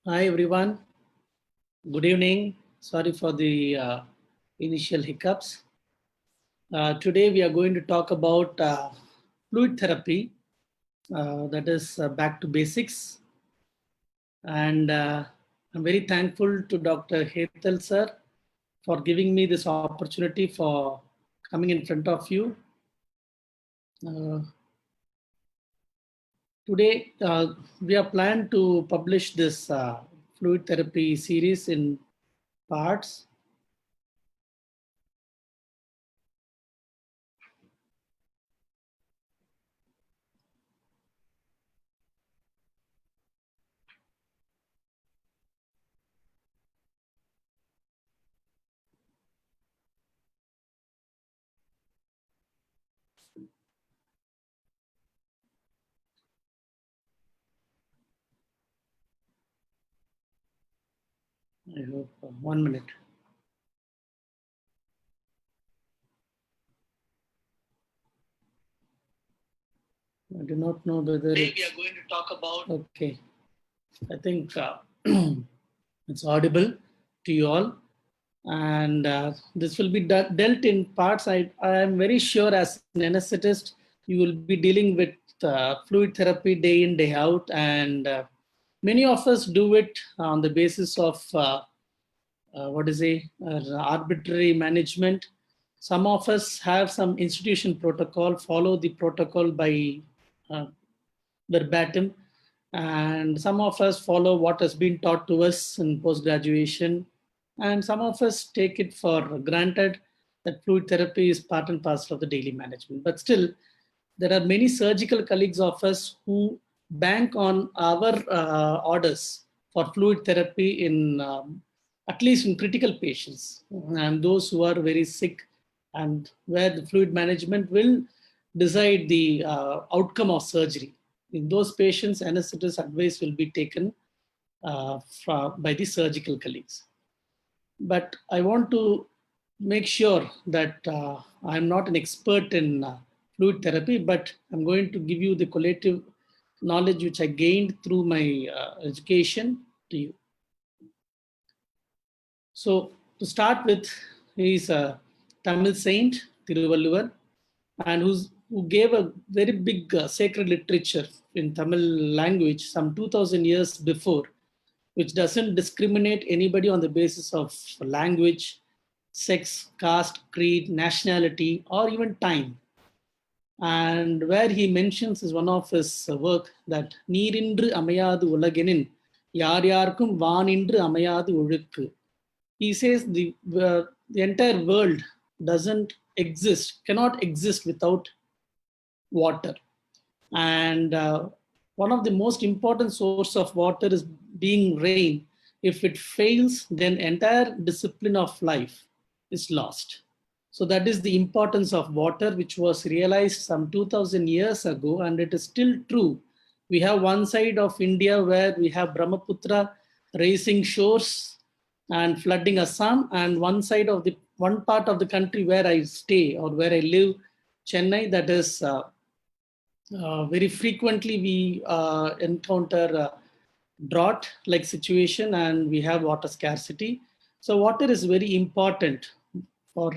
Hi everyone, good evening. Sorry for the initial hiccups. Today we are going to talk about fluid therapy, that is back to basics. And I'm very thankful to Dr. Hetal sir for giving me this opportunity for coming in front of you. Today we are planned to publish this fluid therapy series in parts. I hope 1 minute. I do not know whether we are going to talk about. Okay, I think it's audible to you all, and this will be dealt in parts. I am very sure as an anesthetist, you will be dealing with fluid therapy day in day out, and many of us do it on the basis of arbitrary management. Some of us have some institution protocol, follow the protocol by uh, verbatim, and some of us follow what has been taught to us in post-graduation, and some of us take it for granted that fluid therapy is part and parcel of the daily management. But still, there are many surgical colleagues of us who bank on our orders for fluid therapy in at least in critical patients and those who are very sick, and where the fluid management will decide the outcome of surgery. In those patients, anesthetist advice will be taken by the surgical colleagues. But I want to make sure that I'm not an expert in fluid therapy, but I'm going to give you the collective knowledge which I gained through my education to you. So to start with, he is a Tamil saint, Thiruvalluvar, and who gave a very big sacred literature in Tamil language some 2000 years before, which doesn't discriminate anybody on the basis of language, sex, caste, creed, nationality, or even time. And where he mentions is one of his work that நீரின்று அமையாது உலகெனின் யார் யாருக்கும் வானின்று அமையாது ஒழுக்கு. He says the entire world doesn't exist, cannot exist without water. And one of the most important source of water is being rain. If it fails, then entire discipline of life is lost. So that is the importance of water, which was realized some 2000 years ago, and it is still true. We have one side of India where we have Brahmaputra raising shores and flooding Assam, and one part of the country where I stay or where I live, Chennai, that is very frequently we encounter drought like situation, and we have water scarcity. So water is very important for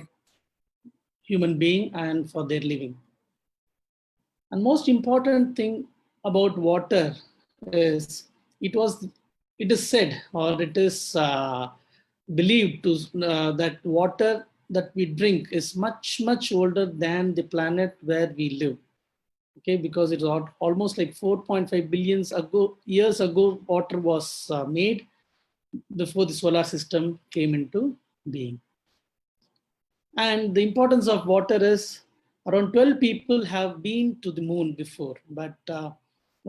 human being and for their living. And most important thing about water is it is said, or it is believed to that water that we drink is much older than the planet where we live. Okay, because it's almost like 4.5 billion years ago water was made before the solar system came into being. And the importance of water is around 12 people have been to the moon before, but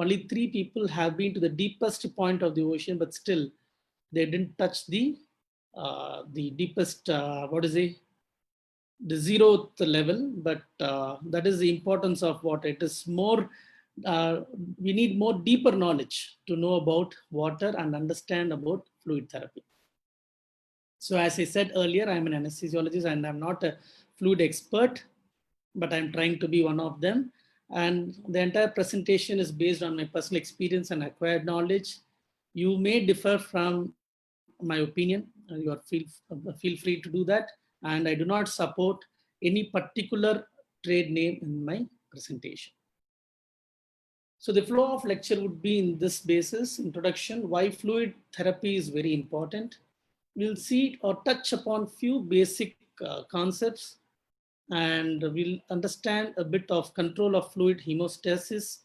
only 3 people have been to the deepest point of the ocean, but still they didn't touch the deepest, the zeroth level. But that is the importance of water. It is more, we need more deeper knowledge to know about water and understand about fluid therapy. So as I said earlier, I'm an anesthesiologist and I'm not a fluid expert, but I'm trying to be one of them. And the entire presentation is based on my personal experience and acquired knowledge. You may differ from my opinion. You are feel free to do that. And I do not support any particular trade name in my presentation. So the flow of lecture would be in this basis: introduction, why fluid therapy is very important. We'll see or touch upon few basic concepts, and we'll understand a bit of control of fluid hemostasis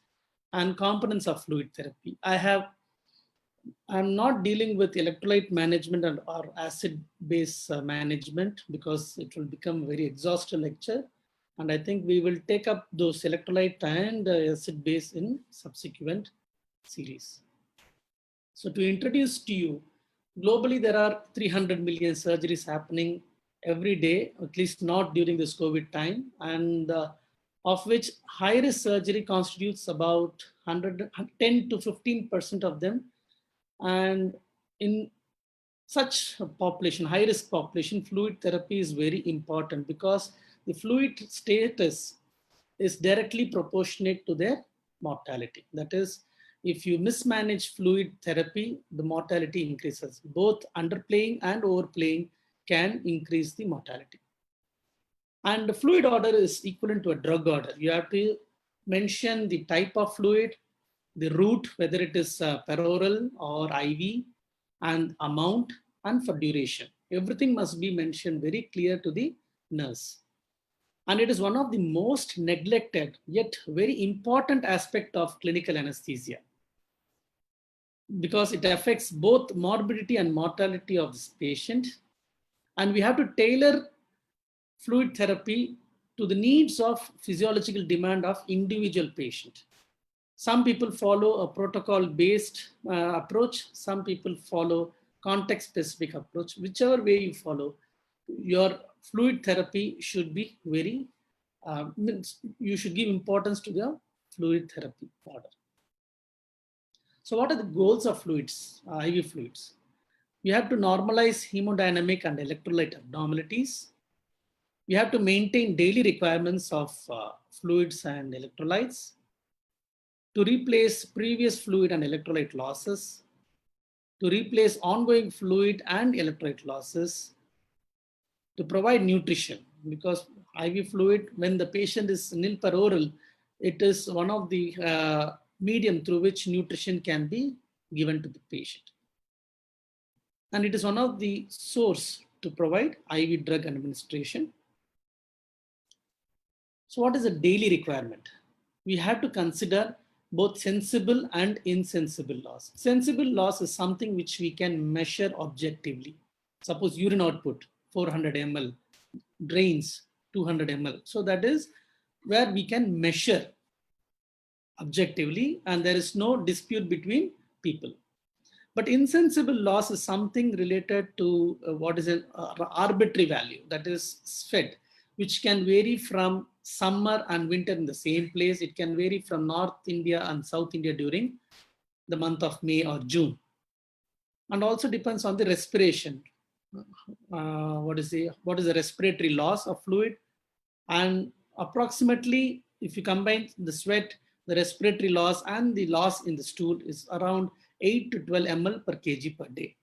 and components of fluid therapy. I'm not dealing with electrolyte management or acid base management because it will become a very exhaustive lecture. And I think we will take up those electrolyte and acid base in subsequent series. So to introduce to you, globally, there are 300 million surgeries happening every day, at least not during this COVID time. And of which high risk surgery constitutes about 10 to 15% of them. And in such a population, high risk population, fluid therapy is very important because the fluid status is directly proportionate to their mortality. That is, if you mismanage fluid therapy, the mortality increases. Both underplaying and overplaying can increase the mortality. And the fluid order is equivalent to a drug order. You have to mention the type of fluid, the route, whether it is peroral or IV, and amount, and for duration. Everything must be mentioned very clear to the nurse. And it is one of the most neglected yet very important aspect of clinical anesthesia because it affects both morbidity and mortality of this patient. And we have to tailor fluid therapy to the needs of physiological demand of individual patient. Some people follow a protocol-based approach. Some people follow context-specific approach. Whichever way you follow, your fluid therapy should be very, you should give importance to the fluid therapy order. So what are the goals of fluids, IV fluids? We have to normalize hemodynamic and electrolyte abnormalities. We have to maintain daily requirements of fluids and electrolytes, to replace previous fluid and electrolyte losses, to replace ongoing fluid and electrolyte losses, to provide nutrition, because IV fluid, when the patient is nil per oral, it is one of the medium through which nutrition can be given to the patient. And it is one of the source to provide IV drug administration. So what is a daily requirement? We have to consider both sensible and insensible loss. Sensible loss is something which we can measure objectively. Suppose urine output 400 ml, drains 200 ml. So that is where we can measure objectively and there is no dispute between people. But insensible loss is something related to what is an arbitrary value, that is SVED, which can vary from summer and winter in the same place. It can vary from North India and South India during the month of May or June. And also depends on the respiration. What is the respiratory loss of fluid? And approximately, if you combine the sweat, the respiratory loss and the loss in the stool is around 8 to 12 ml per kg per day.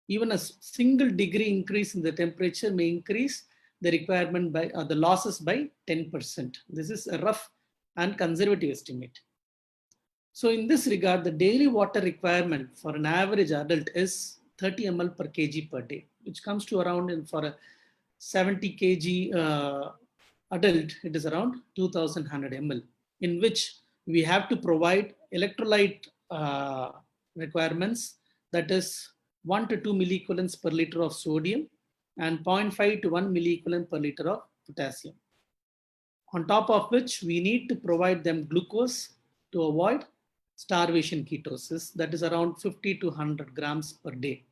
Even a single degree increase in the temperature may increase the requirement by the losses by 10%. This is a rough and conservative estimate. So in this regard, the daily water requirement for an average adult is 30 ml per kg per day, which comes to around, for a 70 kg adult, it is around 2100 ml, in which we have to provide electrolyte requirements, that is 1 to 2 milliequivalents per liter of sodium and 0.5 to 1 milliequivalent per liter of potassium. On top of which we need to provide them glucose to avoid starvation ketosis, that is around 50 to 100 grams per day.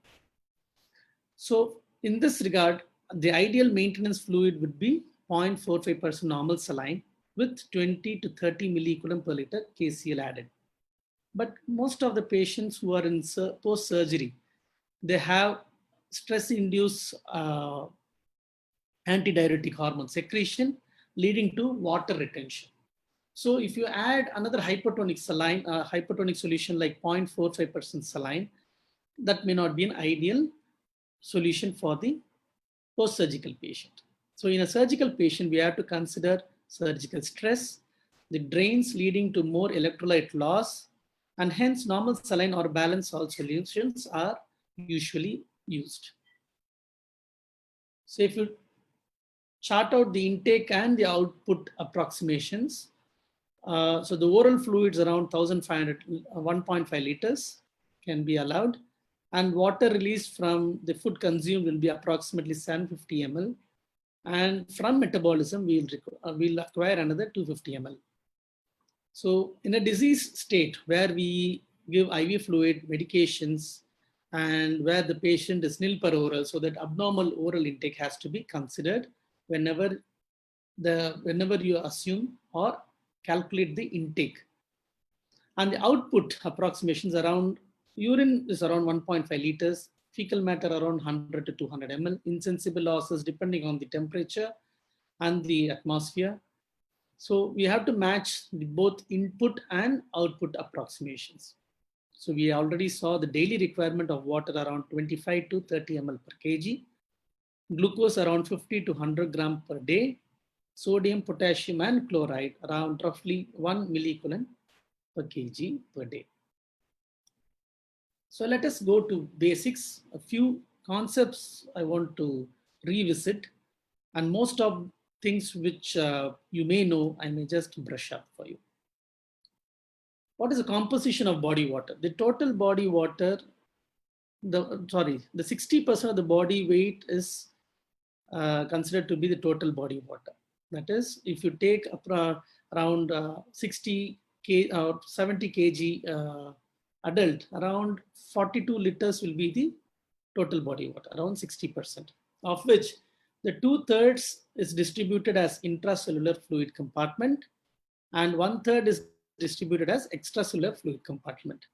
So in this regard, the ideal maintenance fluid would be 0.45% normal saline with 20 to 30 milliequivalent per liter KCl added. But most of the patients who are in post-surgery, they have stress-induced antidiuretic hormone secretion leading to water retention. So if you add another hypertonic saline, hypertonic solution like 0.45% saline, that may not be an ideal solution for the post-surgical patient. So in a surgical patient, we have to consider surgical stress, the drains leading to more electrolyte loss, and hence normal saline or balanced salt solutions are usually used. So if you chart out the intake and the output approximations, so the oral fluids around 1500, 1.5 liters can be allowed, and water released from the food consumed will be approximately 750 ml. And from metabolism, we'll acquire another 250 ml. So in a disease state where we give IV fluid medications and where the patient is nil per oral, so that abnormal oral intake has to be considered whenever you assume or calculate the intake. And the output approximations around urine is around 1.5 liters, fecal matter around 100 to 200 ml, insensible losses depending on the temperature and the atmosphere. So we have to match both input and output approximations. So we already saw the daily requirement of water around 25 to 30 ml per kg, glucose around 50 to 100 gram per day, sodium, potassium, and chloride around roughly 1 milliequivalent per kg per day. So let us go to basics. A few concepts I want to revisit, and most of things which you may know, I may just brush up for you. What is the composition of body water? The total body water, the 60% of the body weight is considered to be the total body water. That is, if you take around 60 kg or 70 kg adult, around 42 liters will be the total body water, around 60%, of which the 2/3 is distributed as intracellular fluid compartment and 1/3 is distributed as extracellular fluid compartment.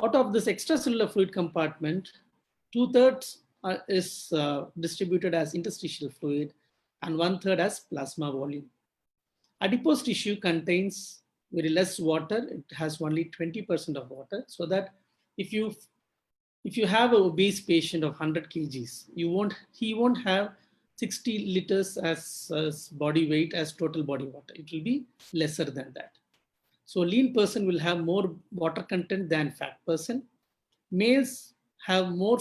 Out of this extracellular fluid compartment, 2/3 is distributed as interstitial fluid and 1/3 as plasma volume. Adipose tissue contains very less water. It has only 20% of water, so that if you have an obese patient of 100 kgs, he won't have 60 liters as body weight as total body water. It will be lesser than that. So lean person will have more water content than fat person. Males have more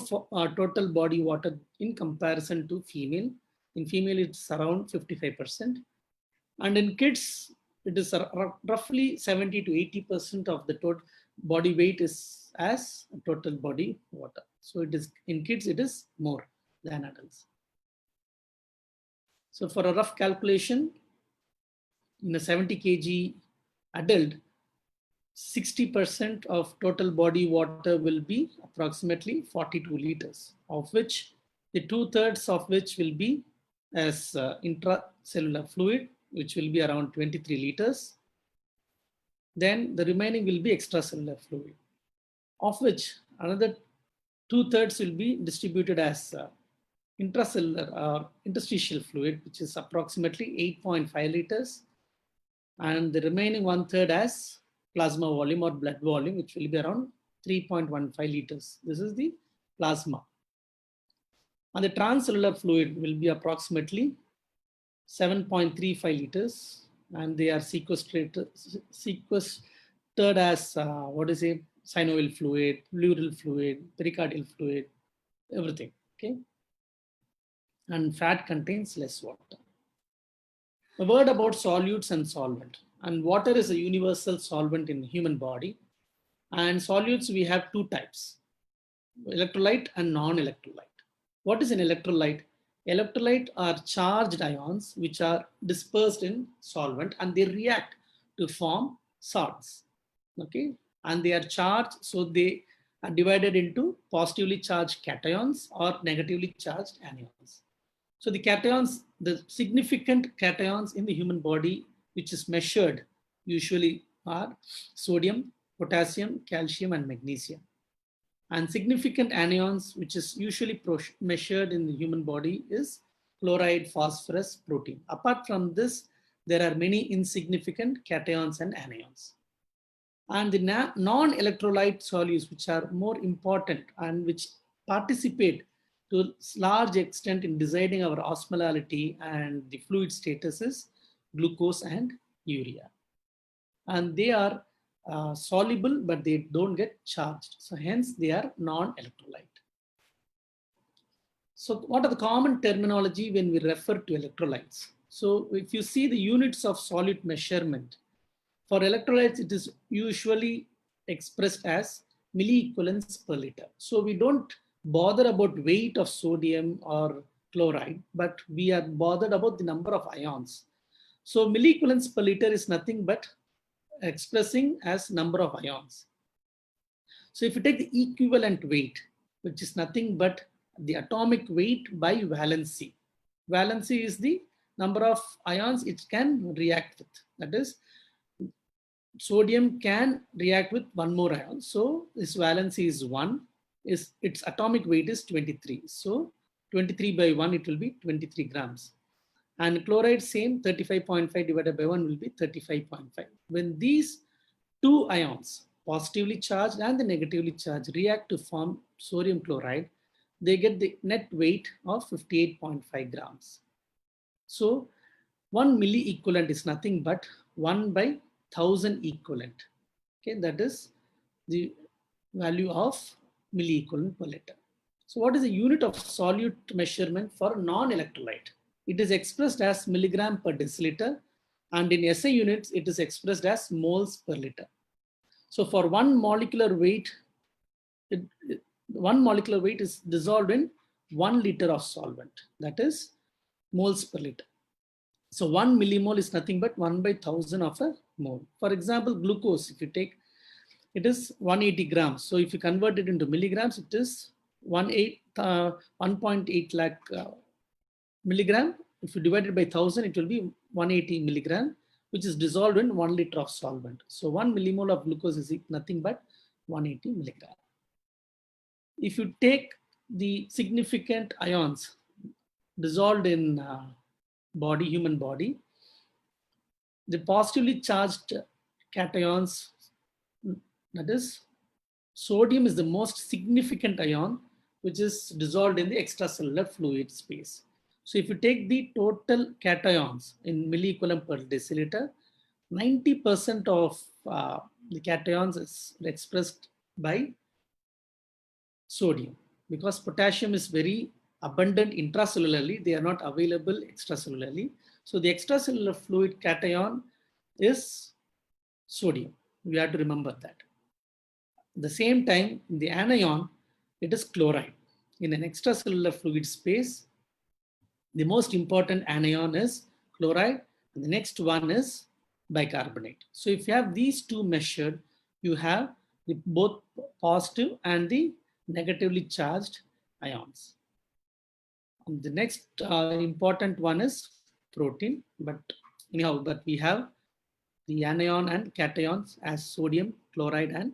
total body water in comparison to female. In female, it's around 55%. And in kids, it is roughly 70 to 80% of the total body weight is as total body water. So it is in kids, it is more than adults. So for a rough calculation, in a 70 kg adult, 60% of total body water will be approximately 42 liters, of which the 2/3 of which will be as intracellular fluid, which will be around 23 liters. Then the remaining will be extracellular fluid, of which another 2/3 will be distributed as intracellular or interstitial fluid, which is approximately 8.5 liters. And the remaining 1/3 as plasma volume or blood volume, which will be around 3.15 liters. This is the plasma. And the transcellular fluid will be approximately 7.35 liters, and they are sequestered as synovial fluid, pleural fluid, pericardial fluid, everything. Okay, and fat contains less water. A word about solutes and solvent. And water is a universal solvent in the human body. And solutes, we have two types, electrolyte and non-electrolyte. What is an electrolyte? Electrolyte are charged ions which are dispersed in solvent and they react to form salts. Okay, and they are charged, so they are divided into positively charged cations or negatively charged anions. So the cations, the significant cations in the human body, which is measured usually are sodium, potassium, calcium, and magnesium. And significant anions, which is usually measured in the human body, is chloride, phosphorus, protein. Apart from this, there are many insignificant cations and anions. And the non-electrolyte solutes, which are more important and which participate to a large extent in deciding our osmolality and the fluid status, is glucose and urea. And they are soluble, but they don't get charged. So hence they are non-electrolyte. So what are the common terminology when we refer to electrolytes? So if you see the units of solute measurement, for electrolytes, it is usually expressed as milliequivalents per liter. So we don't bother about weight of sodium or chloride, but we are bothered about the number of ions. So milliequivalents per liter is nothing but expressing as number of ions. So if you take the equivalent weight, which is nothing but the atomic weight by valency. Valency is the number of ions it can react with. That is, sodium can react with one more ion. So this valency is 1. Its atomic weight is 23. So 23 by 1, it will be 23 grams. And chloride, same, 35.5 divided by 1 will be 35.5. When these two ions, positively charged and the negatively charged, react to form sodium chloride, they get the net weight of 58.5 grams. So 1 milliequivalent is nothing but 1 by 1000 equivalent. Okay, that is the value of milliequivalent per liter. So what is the unit of solute measurement for non-electrolyte? It is expressed as milligram per deciliter, and in SI units, it is expressed as moles per liter. So for one molecular weight, one molecular weight is dissolved in 1 liter of solvent, that is moles per liter. So 1 millimole is nothing but 1 by 1000 of a mole. For example, glucose, if you take, it is 180 grams. So if you convert it into milligrams, it is 1.8 lakh milligram. If you divide it by 1000, it will be 180 milligram, which is dissolved in 1 liter of solvent. So 1 millimole of glucose is nothing but 180 milligram. If you take the significant ions dissolved in human body, the positively charged cations, that is, sodium is the most significant ion, which is dissolved in the extracellular fluid space. So if you take the total cations in milliequivalent per deciliter, 90% of the cations is expressed by sodium, because potassium is very abundant intracellularly, they are not available extracellularly. So the extracellular fluid cation is sodium. We have to remember that. At the same time, in the anion, it is chloride. In an extracellular fluid space, the most important anion is chloride, and the next one is bicarbonate. So if you have these two measured, you have both positive and the negatively charged ions. And the next important one is protein, but anyhow, but we have the anion and cations as sodium, chloride, and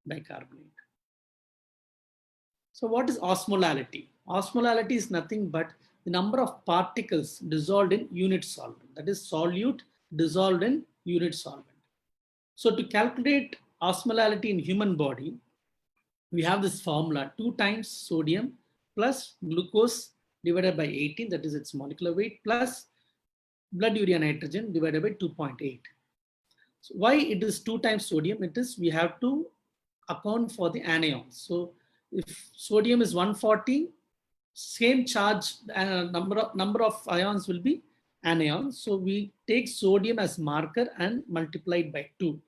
bicarbonate. So what is osmolality? Osmolality is nothing but the number of particles dissolved in unit solvent, that is solute dissolved in unit solvent. So to calculate osmolality in human body, we have this formula: 2 times sodium plus glucose divided by 18, that is its molecular weight, plus blood urea nitrogen divided by 2.8. So why it is 2 times sodium? It is, we have to account for the anions. So if sodium is 140, same charge number of ions will be anions. So we take sodium as marker and multiply it by 2.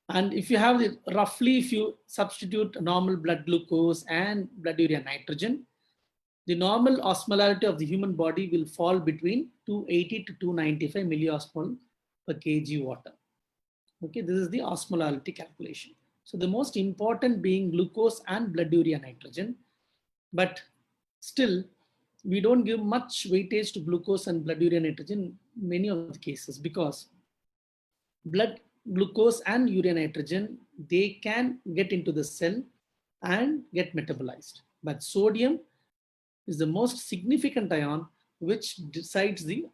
And if you have the, roughly, if you substitute normal blood glucose and blood urea nitrogen, the normal osmolality of the human body will fall between 280 to 295 milliosmol per kg water. Okay, this is the osmolality calculation. So the most important being glucose and blood urea nitrogen, but still we don't give much weightage to glucose and blood urea nitrogen in many of the cases, because blood glucose and urea nitrogen, they can get into the cell and get metabolized. But sodium is the most significant ion which decides the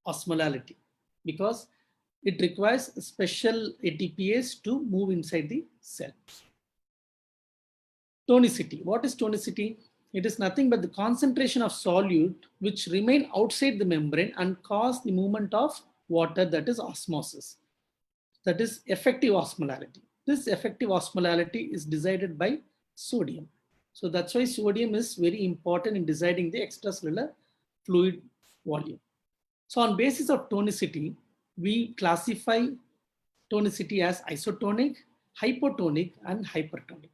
osmolality. because it requires special ATPase to move inside the cell. Tonicity. What is tonicity? It is nothing but the concentration of solute which remain outside the membrane and cause the movement of water, that is osmosis. That is effective osmolarity. This effective osmolarity is decided by sodium. So that's why sodium is very important in deciding the extracellular fluid volume. So on basis of tonicity, we classify tonicity as isotonic, hypotonic, and hypertonic.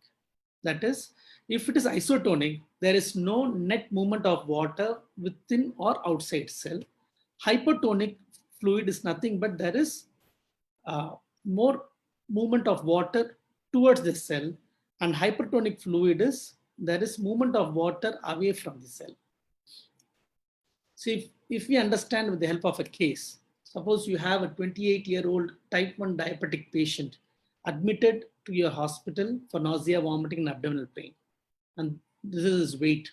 That is, if it is isotonic, there is no net movement of water within or outside cell. Hypertonic fluid is nothing but there is more movement of water towards the cell, and hypertonic fluid is there is movement of water away from the cell. So if we understand with the help of a case, suppose you have a 28-year-old type 1 diabetic patient admitted to your hospital for nausea, vomiting, and abdominal pain. And this is his weight,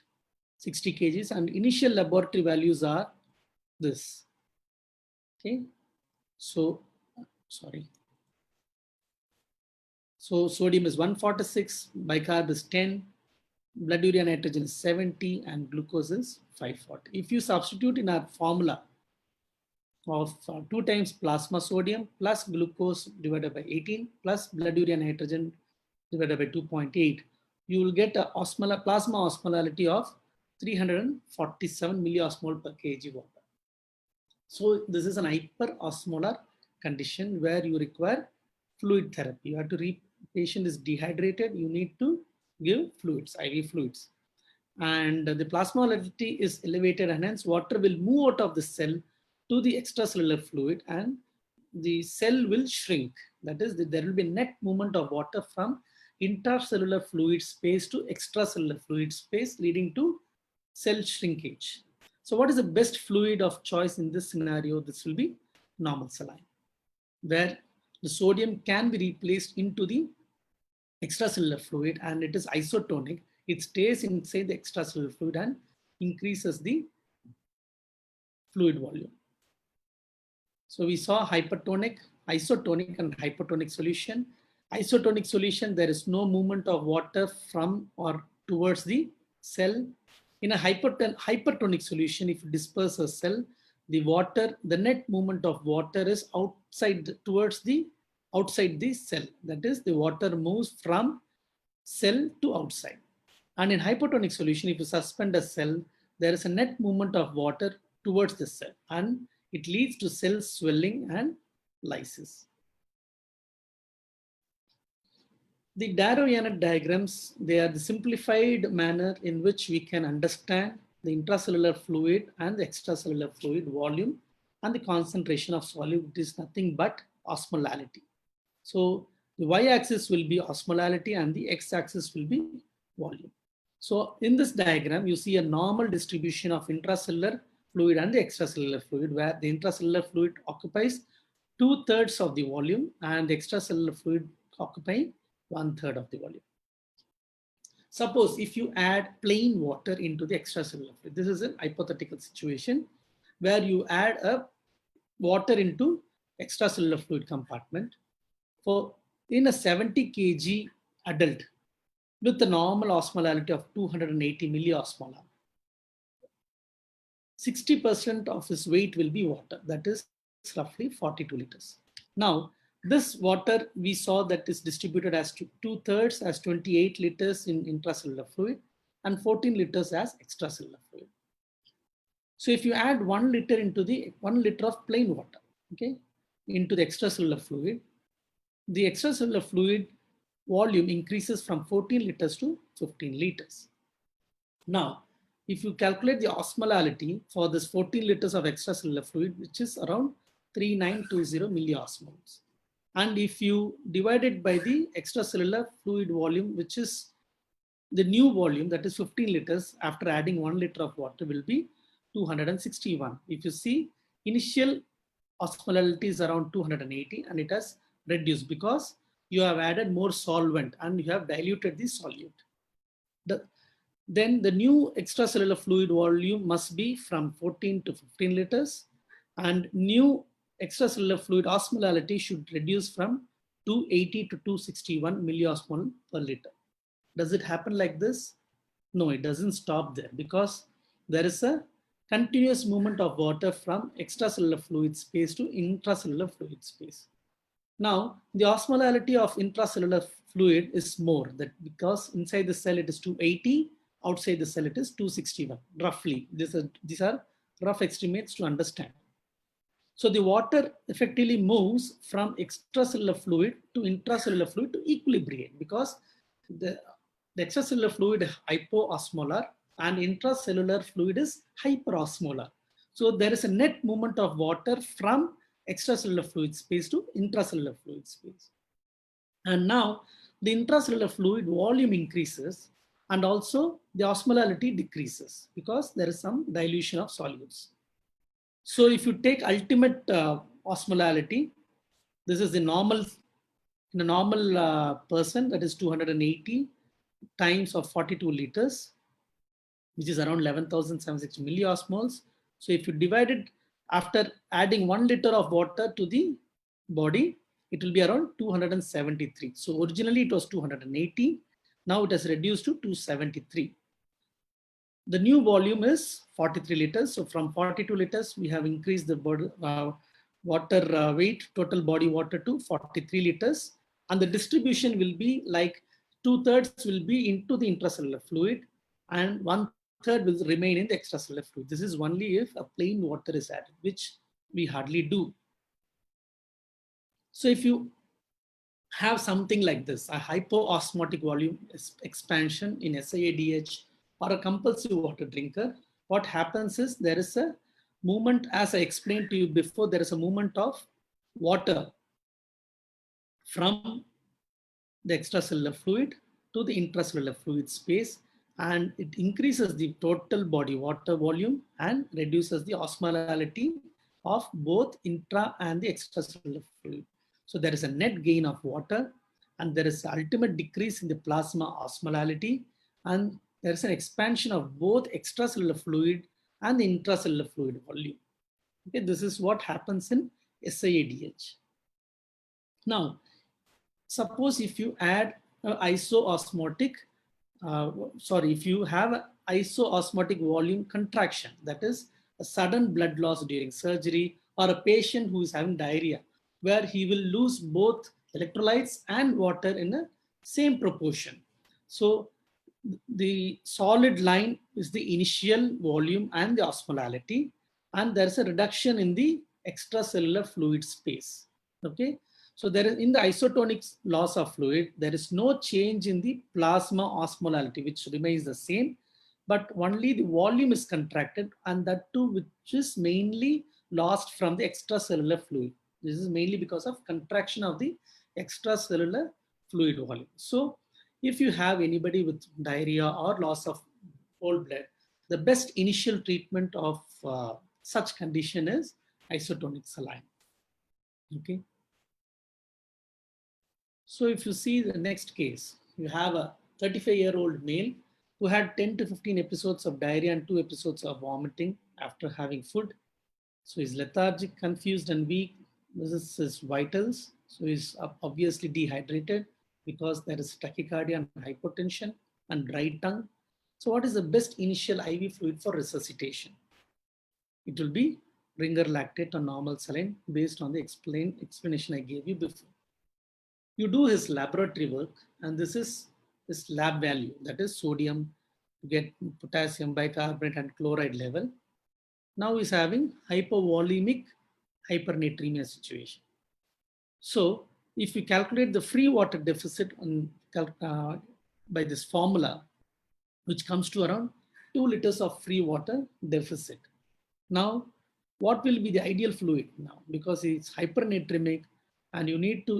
60 kgs, and initial laboratory values are this. Okay, so sorry. So sodium is 146, bicarb is 10, blood urea nitrogen is 70, and glucose is 540. If you substitute in our formula of 2 times plasma sodium plus glucose divided by 18 plus blood urea nitrogen divided by 2.8, you will get a plasma osmolarity of 347 milliosmol per kg water. So this is an hyperosmolar condition where you require fluid therapy. You have to patient is dehydrated, you need to give fluids, IV fluids. And the plasmolarity is elevated, and hence water will move out of the cell to the extracellular fluid and the cell will shrink. That is, there will be net movement of water from intracellular fluid space to extracellular fluid space, leading to cell shrinkage. So what is the best fluid of choice in this scenario? This will be normal saline, where the sodium can be replaced into the extracellular fluid and it is isotonic. It stays inside the extracellular fluid and increases the fluid volume. So we saw hypertonic, isotonic, and hypertonic solution. Isotonic solution, there is no movement of water from or towards the cell. In a hypertonic solution, if you disperse a cell, the net movement of water is outside the cell. That is, the water moves from cell to outside. And in hypertonic solution, if you suspend a cell, there is a net movement of water towards the cell, and it leads to cell swelling and lysis. The Darrow-Yannet diagrams, they are the simplified manner in which we can understand the intracellular fluid and the extracellular fluid volume and the concentration of solute. It is nothing but osmolality. So the y-axis will be osmolality and the x-axis will be volume. So in this diagram, you see a normal distribution of intracellular fluid and the extracellular fluid, where the intracellular fluid occupies 2/3 of the volume and the extracellular fluid occupying 1/3 of the volume. Suppose if you add plain water into the extracellular fluid, this is a hypothetical situation where you add a water into extracellular fluid compartment in a 70 kg adult with the normal osmolarity of 280 milliosmolar. 60% of his weight will be water, that is roughly 42 liters. Now, this water we saw that is distributed as 2/3 as 28 liters in intracellular fluid and 14 liters as extracellular fluid. So if you add 1 liter into the 1 liter of plain water, okay, into the extracellular fluid, the extracellular fluid volume increases from 14 liters to 15 liters. Now, if you calculate the osmolality for this 14 liters of extracellular fluid, which is around 3920 milliosmoles, and if you divide it by the extracellular fluid volume, which is the new volume, that is 15 liters, after adding 1 liter of water, will be 261. If you see, initial osmolality is around 280 and it has reduced because you have added more solvent and you have diluted the solute. Then the new extracellular fluid volume must be from 14 to 15 liters, and new extracellular fluid osmolality should reduce from 280 to 261 milliosmol per liter. Does it happen like this? No, it doesn't stop there because there is a continuous movement of water from extracellular fluid space to intracellular fluid space. Now, the osmolality of intracellular fluid is more that because inside the cell it is 280, outside the cell it is 261, roughly. These are rough estimates to understand. So the water effectively moves from extracellular fluid to intracellular fluid to equilibrate because the extracellular fluid is hypoosmolar and intracellular fluid is hyperosmolar. So there is a net movement of water from extracellular fluid space to intracellular fluid space. And now the intracellular fluid volume increases and also the osmolality decreases because there is some dilution of solutes. So if you take ultimate osmolality, this is the normal, in a normal person, that is 280 times of 42 liters, which is around 11,760 milliosmoles. So if you divide it after adding 1 liter of water to the body, it will be around 273. So originally it was 280. Now it has reduced to 273. The new volume is 43 liters. So from 42 liters, we have increased the water weight, total body water to 43 liters. And the distribution will be like 2/3 will be into the intracellular fluid and 1/3 will remain in the extracellular fluid. This is only if a plain water is added, which we hardly do. So if you have something like this, a hypoosmotic volume expansion in SiADH or a compulsive water drinker, what happens is there is a movement, as I explained to you before, there is a movement of water from the extracellular fluid to the intracellular fluid space, and it increases the total body water volume and reduces the osmolality of both intra and the extracellular fluid. So there is a net gain of water and there is an ultimate decrease in the plasma osmolality, and there is an expansion of both extracellular fluid and the intracellular fluid volume. Okay, this is what happens in SiADH. Now, suppose if you add isoosmotic, if you have isoosmotic volume contraction, that is a sudden blood loss during surgery, or a patient who is having diarrhea, where he will lose both electrolytes and water in the same proportion. So the solid line is the initial volume and the osmolality, and there's a reduction in the extracellular fluid space. Okay, so there is, in the isotonic loss of fluid, there is no change in the plasma osmolality, which remains the same, but only the volume is contracted, and that too which is mainly lost from the extracellular fluid. This is mainly because of contraction of the extracellular fluid volume. So if you have anybody with diarrhea or loss of whole blood, the best initial treatment of such condition is isotonic saline. Okay. So if you see the next case, you have a 35-year-old male who had 10 to 15 episodes of diarrhea and 2 episodes of vomiting after having food. So he's lethargic, confused, and weak. This is his vitals. So he's obviously dehydrated because there is tachycardia and hypotension and dry tongue. So what is the best initial IV fluid for resuscitation? It will be Ringer lactate or normal saline based on the explanation I gave you before. You do his laboratory work, and this is his lab value, that is sodium, to get potassium, bicarbonate, and chloride level. Now he's having hypovolemic hypernatremia situation. So if you calculate the free water deficit by this formula, which comes to around 2 liters of free water deficit. Now, what will be the ideal fluid now? Because it's hypernatremic and you need to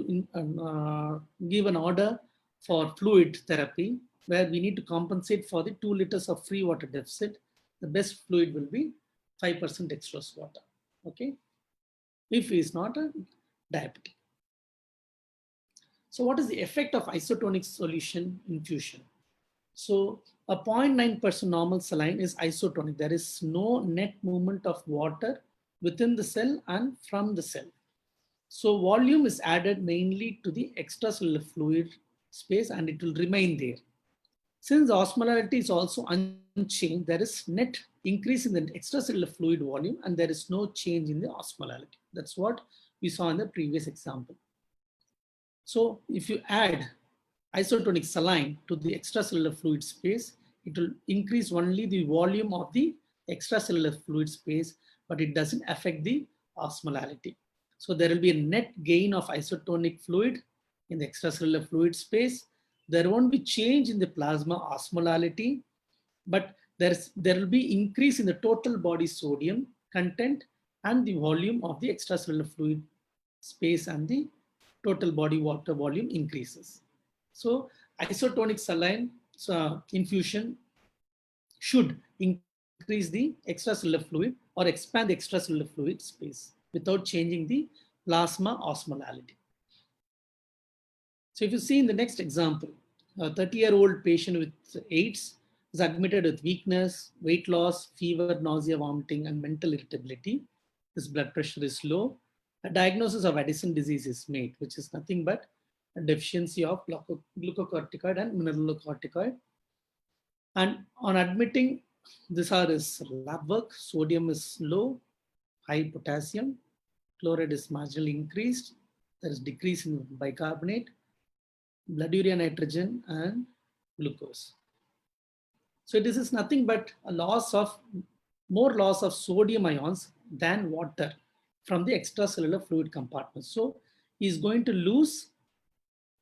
give an order for fluid therapy where we need to compensate for the 2 liters of free water deficit. The best fluid will be 5% dextrose water. Okay, if he is not a diabetic. So what is the effect of isotonic solution infusion? So a 0.9% normal saline is isotonic. There is no net movement of water within the cell and from the cell. So volume is added mainly to the extracellular fluid space and it will remain there. Since the osmolarity is also unchanged, there is net increase in the extracellular fluid volume and there is no change in the osmolarity. That's what we saw in the previous example. So if you add isotonic saline to the extracellular fluid space, it will increase only the volume of the extracellular fluid space, but it doesn't affect the osmolarity. So there will be a net gain of isotonic fluid in the extracellular fluid space. There won't be change in the plasma osmolarity, but there will be increase in the total body sodium content and the volume of the extracellular fluid space, and the total body water volume increases. So isotonic saline infusion should increase the extracellular fluid or expand the extracellular fluid space without changing the plasma osmolality. So if you see in the next example, a 30-year-old patient with AIDS is admitted with weakness, weight loss, fever, nausea, vomiting, and mental irritability. His blood pressure is low. A diagnosis of Addison disease is made, which is nothing but a deficiency of glucocorticoid and mineralocorticoid. And on admitting, these are his lab work. Sodium is low, high potassium, chloride is marginally increased. There is decrease in bicarbonate, blood urea nitrogen, and glucose. So this is nothing but a more loss of sodium ions than water from the extracellular fluid compartment. So he is going to lose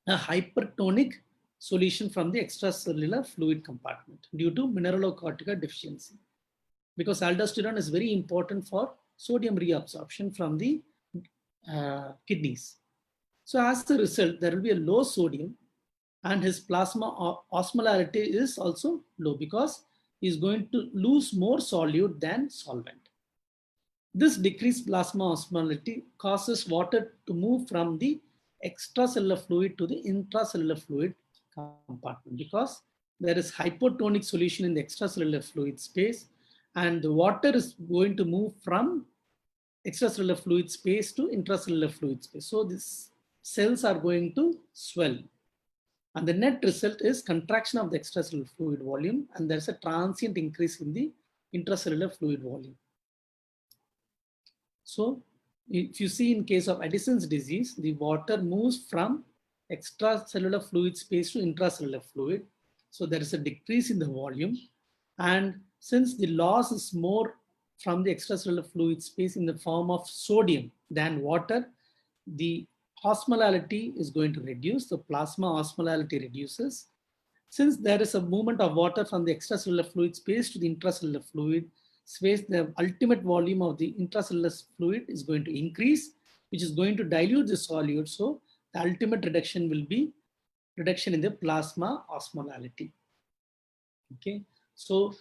a hypertonic solution from the extracellular fluid compartment due to mineralocorticoid deficiency. Because aldosterone is very important for sodium reabsorption from the kidneys. So as a result, there will be a low sodium and his plasma osmolarity is also low because he's going to lose more solute than solvent. This decreased plasma osmolarity causes water to move from the extracellular fluid to the intracellular fluid compartment because there is hypotonic solution in the extracellular fluid space and the water is going to move from extracellular fluid space to intracellular fluid space. So these cells are going to swell. And the net result is contraction of the extracellular fluid volume, and there's a transient increase in the intracellular fluid volume. So if you see in case of Addison's disease, the water moves from extracellular fluid space to intracellular fluid. So there is a decrease in the volume. And since the loss is more from the extracellular fluid space in the form of sodium than water, the osmolality is going to reduce, the plasma osmolality reduces. Since there is a movement of water from the extracellular fluid space to the intracellular fluid space, the ultimate volume of the intracellular fluid is going to increase, which is going to dilute the solute. So the ultimate reduction will be reduction in the plasma osmolality. Okay, so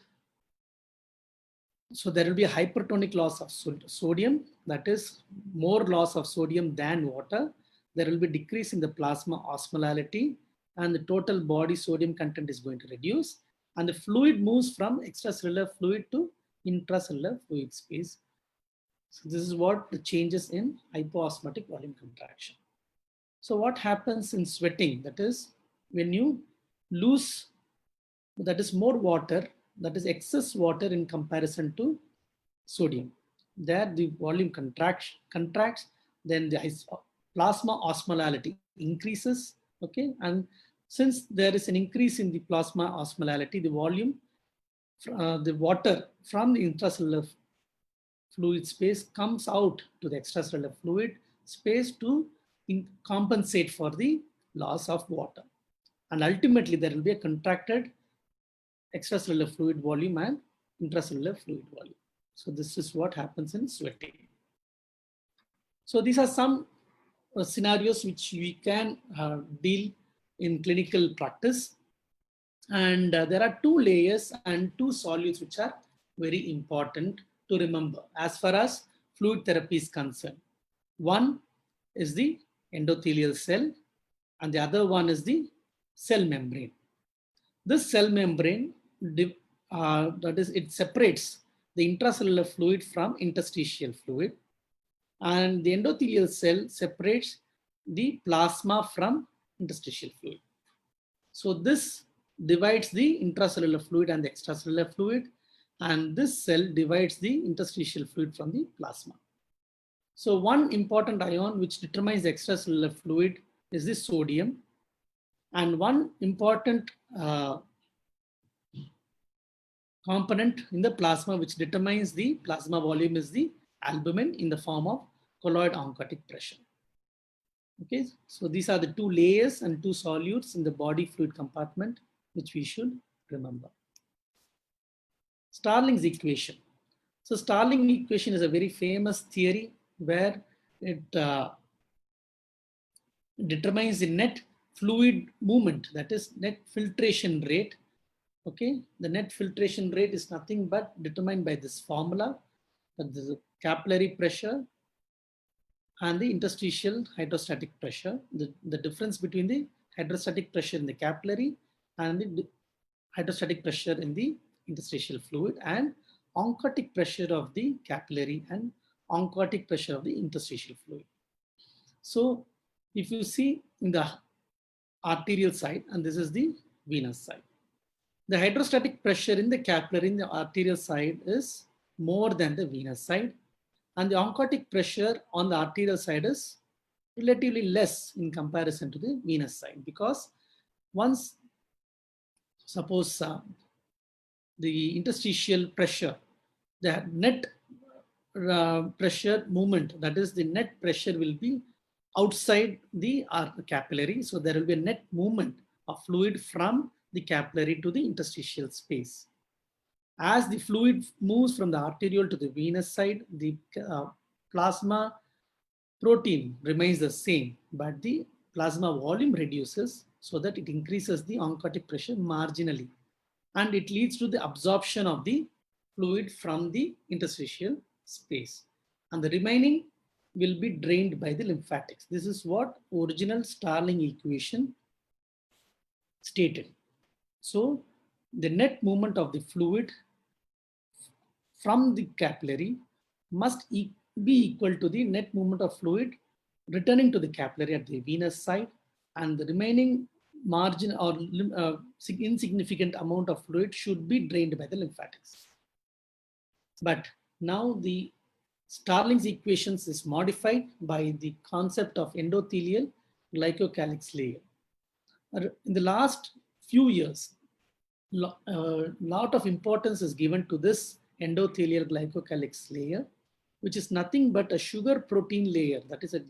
there will be a hypertonic loss of sodium, that is more loss of sodium than water. There will be decrease in the plasma osmolality and the total body sodium content is going to reduce. And the fluid moves from extracellular fluid to intracellular fluid space. So this is what the changes in hypoosmotic volume contraction. So what happens in sweating? That is when you lose, that is more water, that is excess water in comparison to sodium. There the volume contracts, then the plasma osmolality increases, okay? And since there is an increase in the plasma osmolality, the volume, the water from the intracellular fluid space comes out to the extracellular fluid space to compensate for the loss of water. And ultimately there will be a contracted extracellular fluid volume and intracellular fluid volume. So this is what happens in sweating. So these are some scenarios which we can deal in clinical practice. And there are two layers and two solutes which are very important to remember as far as fluid therapy is concerned. One is the endothelial cell and the other one is the cell membrane. This cell membrane, that is, it separates the intracellular fluid from interstitial fluid, and the endothelial cell separates the plasma from interstitial fluid. So this divides the intracellular fluid and the extracellular fluid, and this cell divides the interstitial fluid from the plasma. So one important ion which determines the extracellular fluid is the sodium, and one important component in the plasma which determines the plasma volume is the albumin in the form of colloid oncotic pressure. Okay, so these are the two layers and two solutes in the body fluid compartment which we should remember. Starling's equation. So Starling equation is a very famous theory where it determines the net fluid movement, that is net filtration rate. Okay, the net filtration rate is nothing but determined by this formula, that is the capillary pressure and the interstitial hydrostatic pressure. The difference between the hydrostatic pressure in the capillary and the hydrostatic pressure in the interstitial fluid, and oncotic pressure of the capillary and oncotic pressure of the interstitial fluid. So if you see in the arterial side, and this is the venous side, the hydrostatic pressure in the capillary in the arterial side is more than the venous side, and the oncotic pressure on the arterial side is relatively less in comparison to the venous side, because once suppose the interstitial pressure, the net pressure movement, that is the net pressure will be outside the capillary. So there will be a net movement of fluid from the capillary to the interstitial space. As the fluid moves from the arterial to the venous side, the plasma protein remains the same, but the plasma volume reduces so that it increases the oncotic pressure marginally, and it leads to the absorption of the fluid from the interstitial space, and the remaining will be drained by the lymphatics. This is what original Starling equation stated. So the net movement of the fluid from the capillary must be equal to the net movement of fluid returning to the capillary at the venous side, and the remaining margin or insignificant amount of fluid should be drained by the lymphatics. But now the Starling's equations is modified by the concept of endothelial glycocalyx layer. In the last few years, lot of importance is given to this endothelial glycocalyx layer, which is nothing but a sugar protein layer, that is a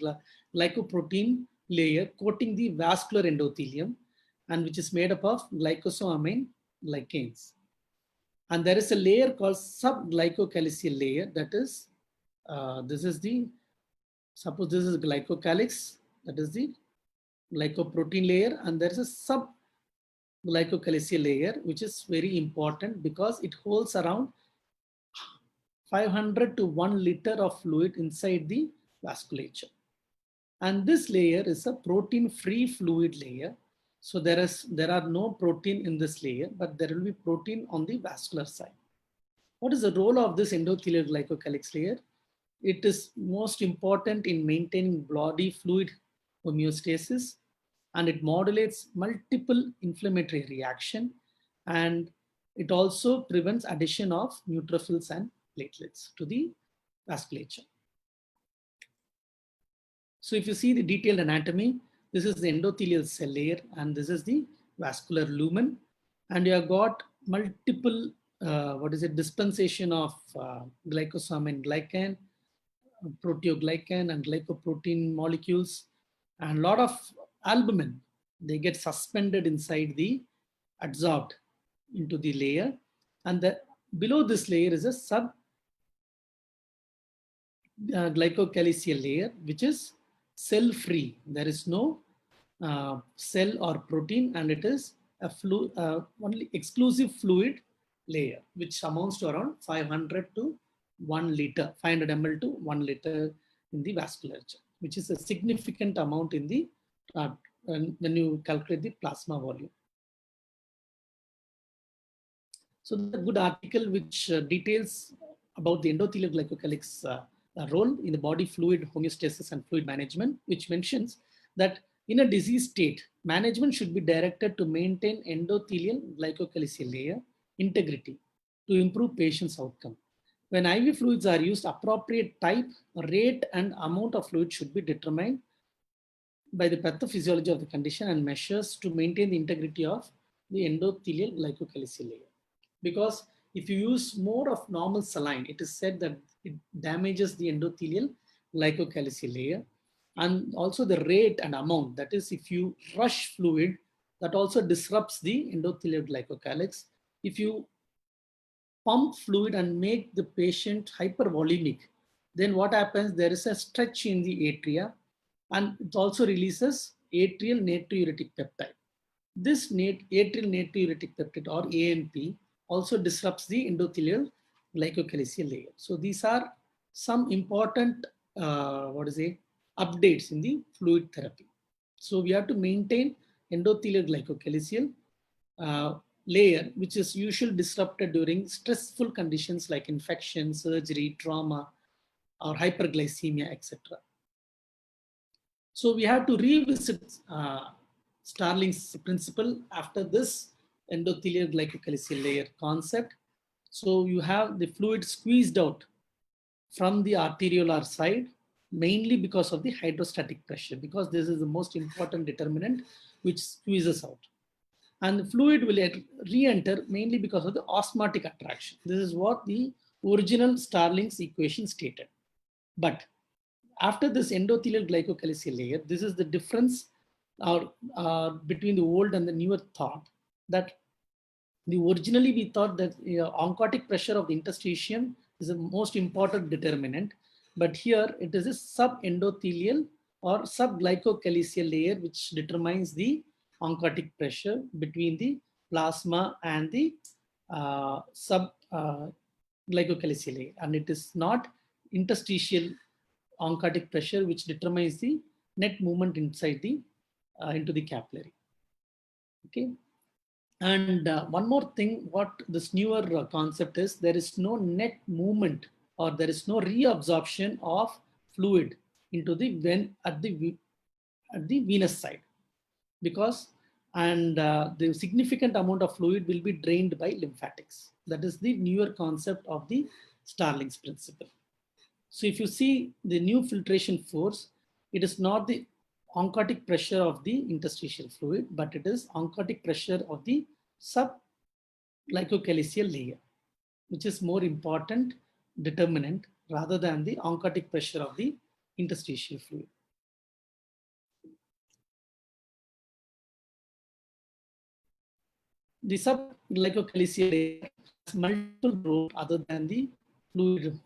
glycoprotein layer coating the vascular endothelium, and which is made up of glycosamine glycans. And there is a layer called subglycocalyceal layer, that is, this is the, suppose this is glycocalyx, that is the glycoprotein layer, and there is a subglycocalyceal layer, which is very important because it holds around 500 to 1 liter of fluid inside the vasculature. And this layer is a protein-free fluid layer. So there are no protein in this layer, but there will be protein on the vascular side. What is the role of this endothelial glycocalyx layer? It is most important in maintaining body fluid homeostasis, and it modulates multiple inflammatory reaction, and it also prevents addition of neutrophils and platelets to the vasculature. So if you see the detailed anatomy, this is the endothelial cell layer, and this is the vascular lumen, and you have got multiple dispensation of glycosamine glycan, proteoglycan, and glycoprotein molecules, and a lot of albumin. They get suspended inside the adsorbed into the layer, and below this layer is a subglycocalyceal layer, which is cell-free. There is no cell or protein, and it is a only exclusive fluid layer, which amounts to around 500 to 1 liter, 500 ml to 1 liter in the vasculature, which is a significant amount in the when you calculate the plasma volume. So the good article which details about the endothelial glycocalyx role in the body fluid homeostasis and fluid management, which mentions that in a disease state, management should be directed to maintain endothelial glycocalyceal layer integrity to improve patient's outcome. When IV fluids are used, appropriate type, rate, and amount of fluid should be determined by the pathophysiology of the condition and measures to maintain the integrity of the endothelial glycocalyceal layer. Because if you use more of normal saline, it is said that it damages the endothelial glycocalyceal layer. And also the rate and amount, that is, if you rush fluid, that also disrupts the endothelial glycocalyx. If you pump fluid and make the patient hypervolemic, then what happens? There is a stretch in the atria, and it also releases atrial natriuretic peptide. This atrial natriuretic peptide, or ANP, also disrupts the endothelial glycocalyceal layer. So these are some important updates in the fluid therapy. So we have to maintain endothelial glycocalyceal layer, which is usually disrupted during stressful conditions like infection, surgery, trauma, or hyperglycemia, etc. So we have to revisit Starling's principle after this endothelial glycocalyceal layer concept. So you have the fluid squeezed out from the arteriolar side, mainly because of the hydrostatic pressure, because this is the most important determinant which squeezes out. And the fluid will re-enter mainly because of the osmotic attraction. This is what the original Starling's equation stated. But after this endothelial glycocalyceal layer, this is the difference between the old and the newer thought, that originally we thought that oncotic pressure of the interstitium is the most important determinant, but here it is a subendothelial or subglycocalyceal layer which determines the oncotic pressure between the plasma and the subglycocalyceal layer, and it is not interstitial oncotic pressure which determines the net movement inside the into the capillary. Okay. And one more thing, what this newer concept is, there is no net movement or there is no reabsorption of fluid into the vein at the venous side, because the significant amount of fluid will be drained by lymphatics. That is the newer concept of the Starling's principle. So if you see the new filtration force, it is not the oncotic pressure of the interstitial fluid, but it is oncotic pressure of the subglycocalyceal layer, which is more important determinant rather than the oncotic pressure of the interstitial fluid. The subglycocalyceal layer has multiple roles other than the fluid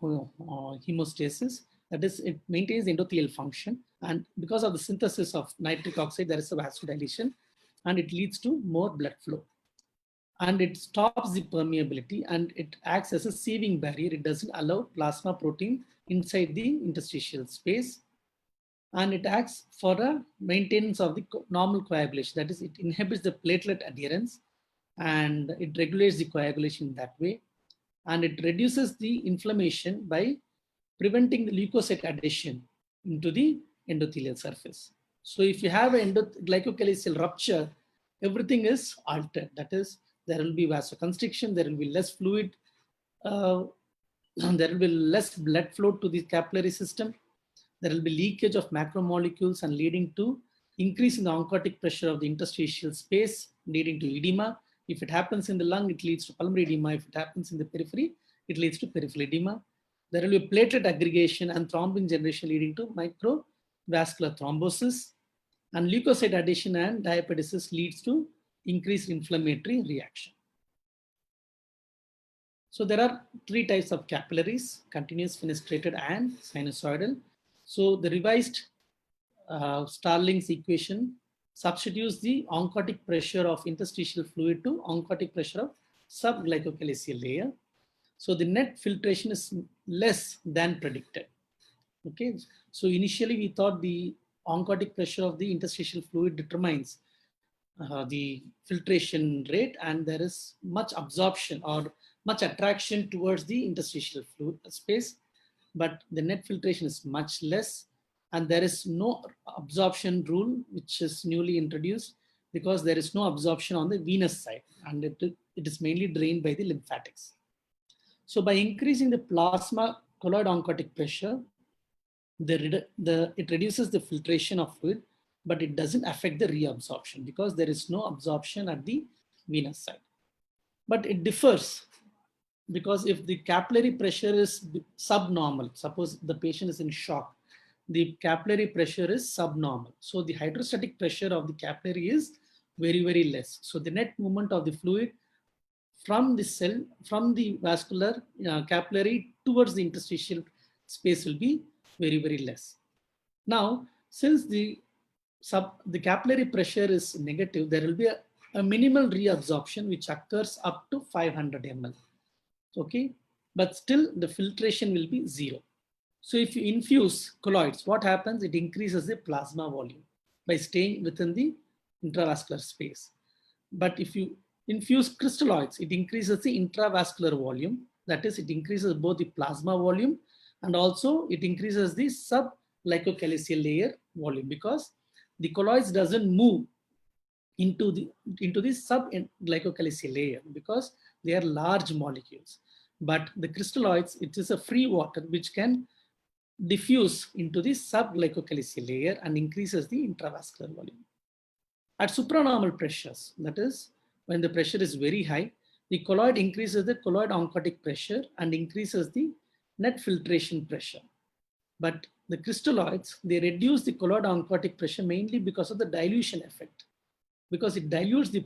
hemostasis. That is, it maintains endothelial function, and because of the synthesis of nitric oxide, there is a vasodilation, and it leads to more blood flow. And it stops the permeability, and it acts as a sieving barrier. It doesn't allow plasma protein inside the interstitial space, and it acts for a maintenance of the normal coagulation. That is, it inhibits the platelet adherence, and it regulates the coagulation that way, and it reduces the inflammation by preventing the leukocyte adhesion into the endothelial surface. So if you have an glycocalyceal rupture, everything is altered. That is, there will be vasoconstriction, there will be less fluid, there will be less blood flow to the capillary system, there will be leakage of macromolecules and leading to increase in the oncotic pressure of the interstitial space, leading to edema. If it happens in the lung, it leads to pulmonary edema. If it happens in the periphery, it leads to peripheral edema. There will be platelet aggregation and thrombin generation leading to microvascular thrombosis. And leukocyte adhesion and diapedesis leads to increased inflammatory reaction. So there are three types of capillaries: continuous, fenestrated, and sinusoidal. So the revised Starling's equation substitutes the oncotic pressure of interstitial fluid to oncotic pressure of subglycocalyceal layer. So the net filtration is less than predicted. Okay, so initially we thought the oncotic pressure of the interstitial fluid determines the filtration rate, and there is much absorption or much attraction towards the interstitial fluid space, but the net filtration is much less, and there is no absorption rule which is newly introduced, because there is no absorption on the venous side, and it is mainly drained by the lymphatics. So by increasing the plasma colloid oncotic pressure, it reduces the filtration of fluid, but it doesn't affect the reabsorption because there is no absorption at the venous side. But it differs, because if the capillary pressure is subnormal, suppose the patient is in shock, the capillary pressure is subnormal. So the hydrostatic pressure of the capillary is very, very less. So the net movement of the fluid from the cell, from the vascular capillary towards the interstitial space will be very, very less. Now, since the capillary pressure is negative, there will be a minimal reabsorption which occurs up to 500 ml. Okay, but still the filtration will be zero. So if you infuse colloids, what happens? It increases the plasma volume by staying within the intravascular space. But if you infuse crystalloids, it increases the intravascular volume. That is, it increases both the plasma volume and also it increases the sub-glycocalyceal layer volume, because the colloids doesn't move into the sub-glycocalyceal layer because they are large molecules. But the crystalloids, it is a free water which can diffuse into the sub-glycocalyceal layer and increases the intravascular volume. At supranormal pressures, that is, when the pressure is very high, the colloid increases the colloid oncotic pressure and increases the net filtration pressure. But the crystalloids, they reduce the colloid oncotic pressure mainly because of the dilution effect, because it dilutes the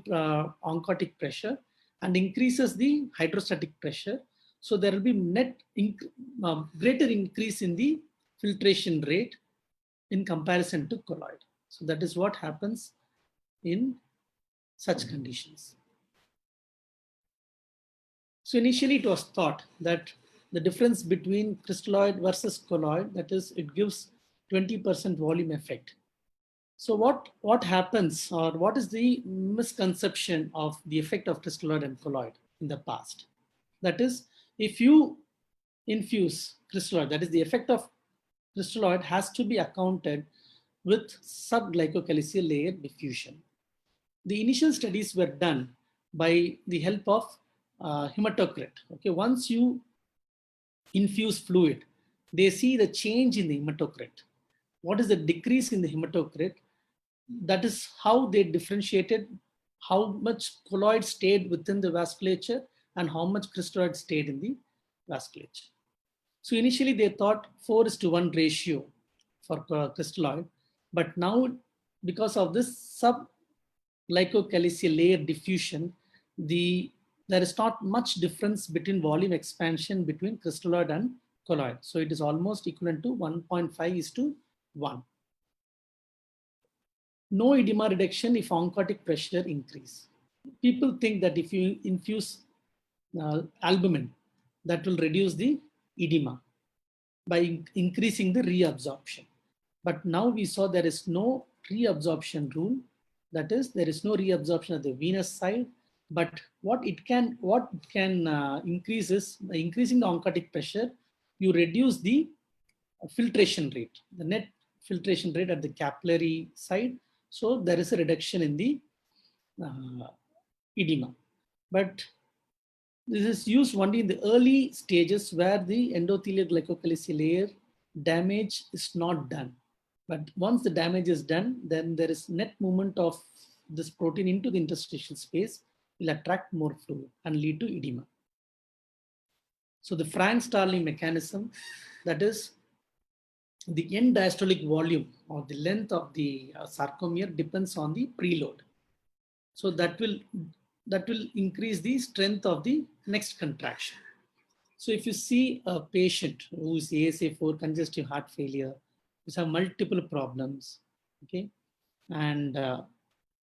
oncotic pressure and increases the hydrostatic pressure. So there will be greater increase in the filtration rate in comparison to colloid. So that is what happens in such conditions. So initially it was thought that the difference between crystalloid versus colloid, that is, it gives 20% volume effect. So what happens, or what is the misconception of the effect of crystalloid and colloid in the past? That is, if you infuse crystalloid, that is, the effect of crystalloid has to be accounted with sub-glycocalyceal layer diffusion. The initial studies were done by the help of hematocrit. Okay, once you infuse fluid, they see the change in the hematocrit. What is the decrease in the hematocrit? That is how they differentiated how much colloid stayed within the vasculature and how much crystalloid stayed in the vasculature. So initially they thought 4:1 ratio for crystalloid, but now because of this sub-glycocalyceal layer diffusion, there is not much difference between volume expansion between crystalloid and colloid. So it is almost equivalent to 1.5:1. No edema reduction if oncotic pressure increase. People think that if you infuse albumin, that will reduce the edema by increasing the reabsorption. But now we saw there is no reabsorption rule. That is, there is no reabsorption at the venous side. But what can increase is, by increasing the oncotic pressure, you reduce the filtration rate, the net filtration rate at the capillary side. So there is a reduction in the edema. But this is used only in the early stages where the endothelial glycocalyceal layer damage is not done. But once the damage is done, then there is net movement of this protein into the interstitial space, will attract more fluid and lead to edema. So the Frank-Starling mechanism, that is, the end diastolic volume or the length of the sarcomere depends on the preload. So that will increase the strength of the next contraction. So if you see a patient who is ASA4 congestive heart failure, which have multiple problems, okay, and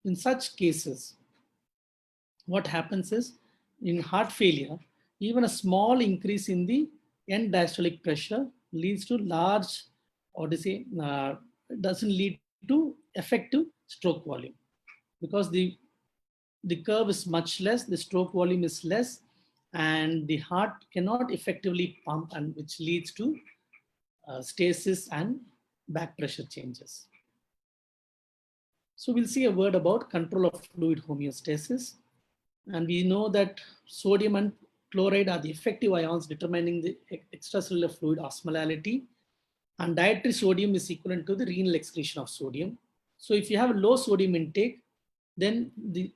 in such cases, what happens is, in heart failure, even a small increase in the end diastolic pressure leads to large, or to say, doesn't lead to effective stroke volume. because the curve is much less, the stroke volume is less, and the heart cannot effectively pump, and which leads to stasis and back pressure changes. So we'll see a word about control of fluid homeostasis. And we know that sodium and chloride are the effective ions determining the extracellular fluid osmolality. And dietary sodium is equivalent to the renal excretion of sodium. So if you have a low sodium intake, then the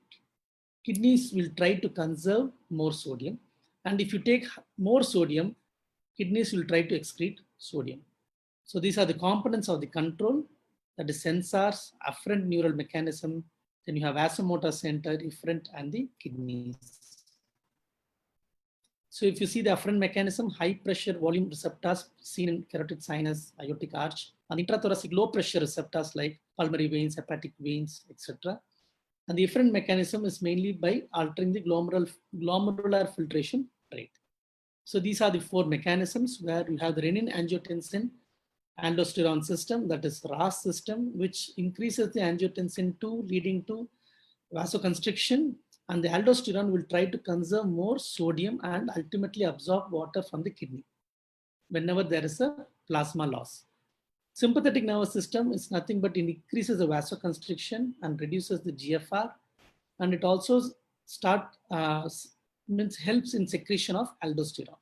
kidneys will try to conserve more sodium. And if you take more sodium, kidneys will try to excrete sodium. So these are the components of the control, that is sensors, afferent neural mechanism, then you have vasomotor center, efferent, and the kidneys. So if you see the afferent mechanism, high pressure volume receptors seen in carotid sinus, aortic arch, and intrathoracic low pressure receptors like pulmonary veins, hepatic veins, etc. And the efferent mechanism is mainly by altering the glomerular filtration rate. So these are the four mechanisms where you have the renin-angiotensin aldosterone system, that is RAS system, which increases the angiotensin 2, leading to vasoconstriction, and the aldosterone will try to conserve more sodium and ultimately absorb water from the kidney whenever there is a plasma loss. Sympathetic nervous system is nothing but it increases the vasoconstriction and reduces the GFR, and it also helps in secretion of aldosterone.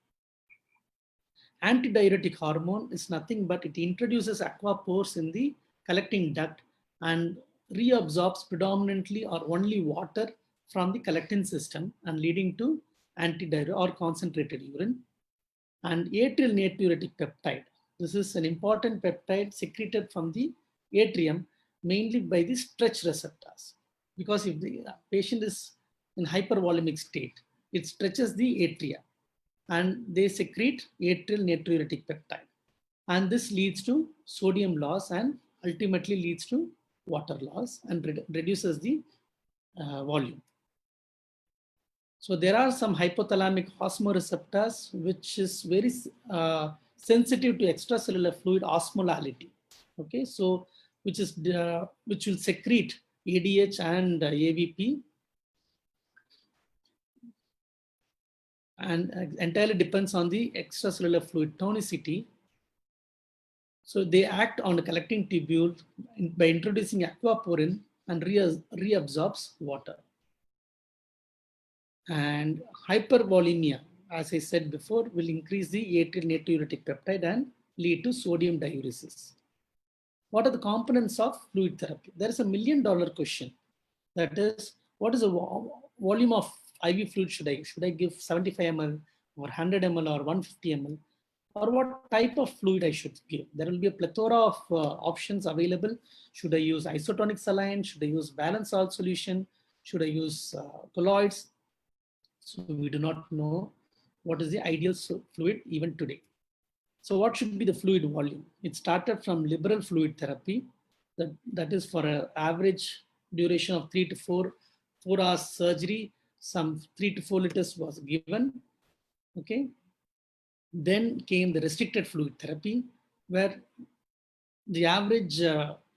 Antidiuretic hormone is nothing but it introduces aquapores in the collecting duct and reabsorbs predominantly or only water from the collecting system and leading to antidiuretic or concentrated urine. And atrial natriuretic peptide. This is an important peptide secreted from the atrium mainly by the stretch receptors. Because if the patient is in hypervolemic state, it stretches the atria and they secrete atrial natriuretic peptide. And this leads to sodium loss and ultimately leads to water loss and reduces the volume. So there are some hypothalamic osmoreceptors, which is very sensitive to extracellular fluid osmolality. Okay, so which will secrete ADH and AVP, and entirely depends on the extracellular fluid tonicity. So they act on the collecting tubule by introducing aquaporin and reabsorbs water. And hypervolemia, as I said before, will increase the atrial natriuretic peptide and lead to sodium diuresis. What are the components of fluid therapy? There is $1 million question. That is, what is the volume of IV fluid should I? Should I give 75 ml or 100 ml or 150 ml? Or what type of fluid I should give? There will be a plethora of options available. Should I use isotonic saline? Should I use balanced salt solution? Should I use colloids? So we do not know what is the ideal fluid even today. So what should be the fluid volume? It started from liberal fluid therapy. That is for an average duration of 3 to 4 hours surgery. Some 3 to 4 liters was given. Okay. Then came the restricted fluid therapy, where the average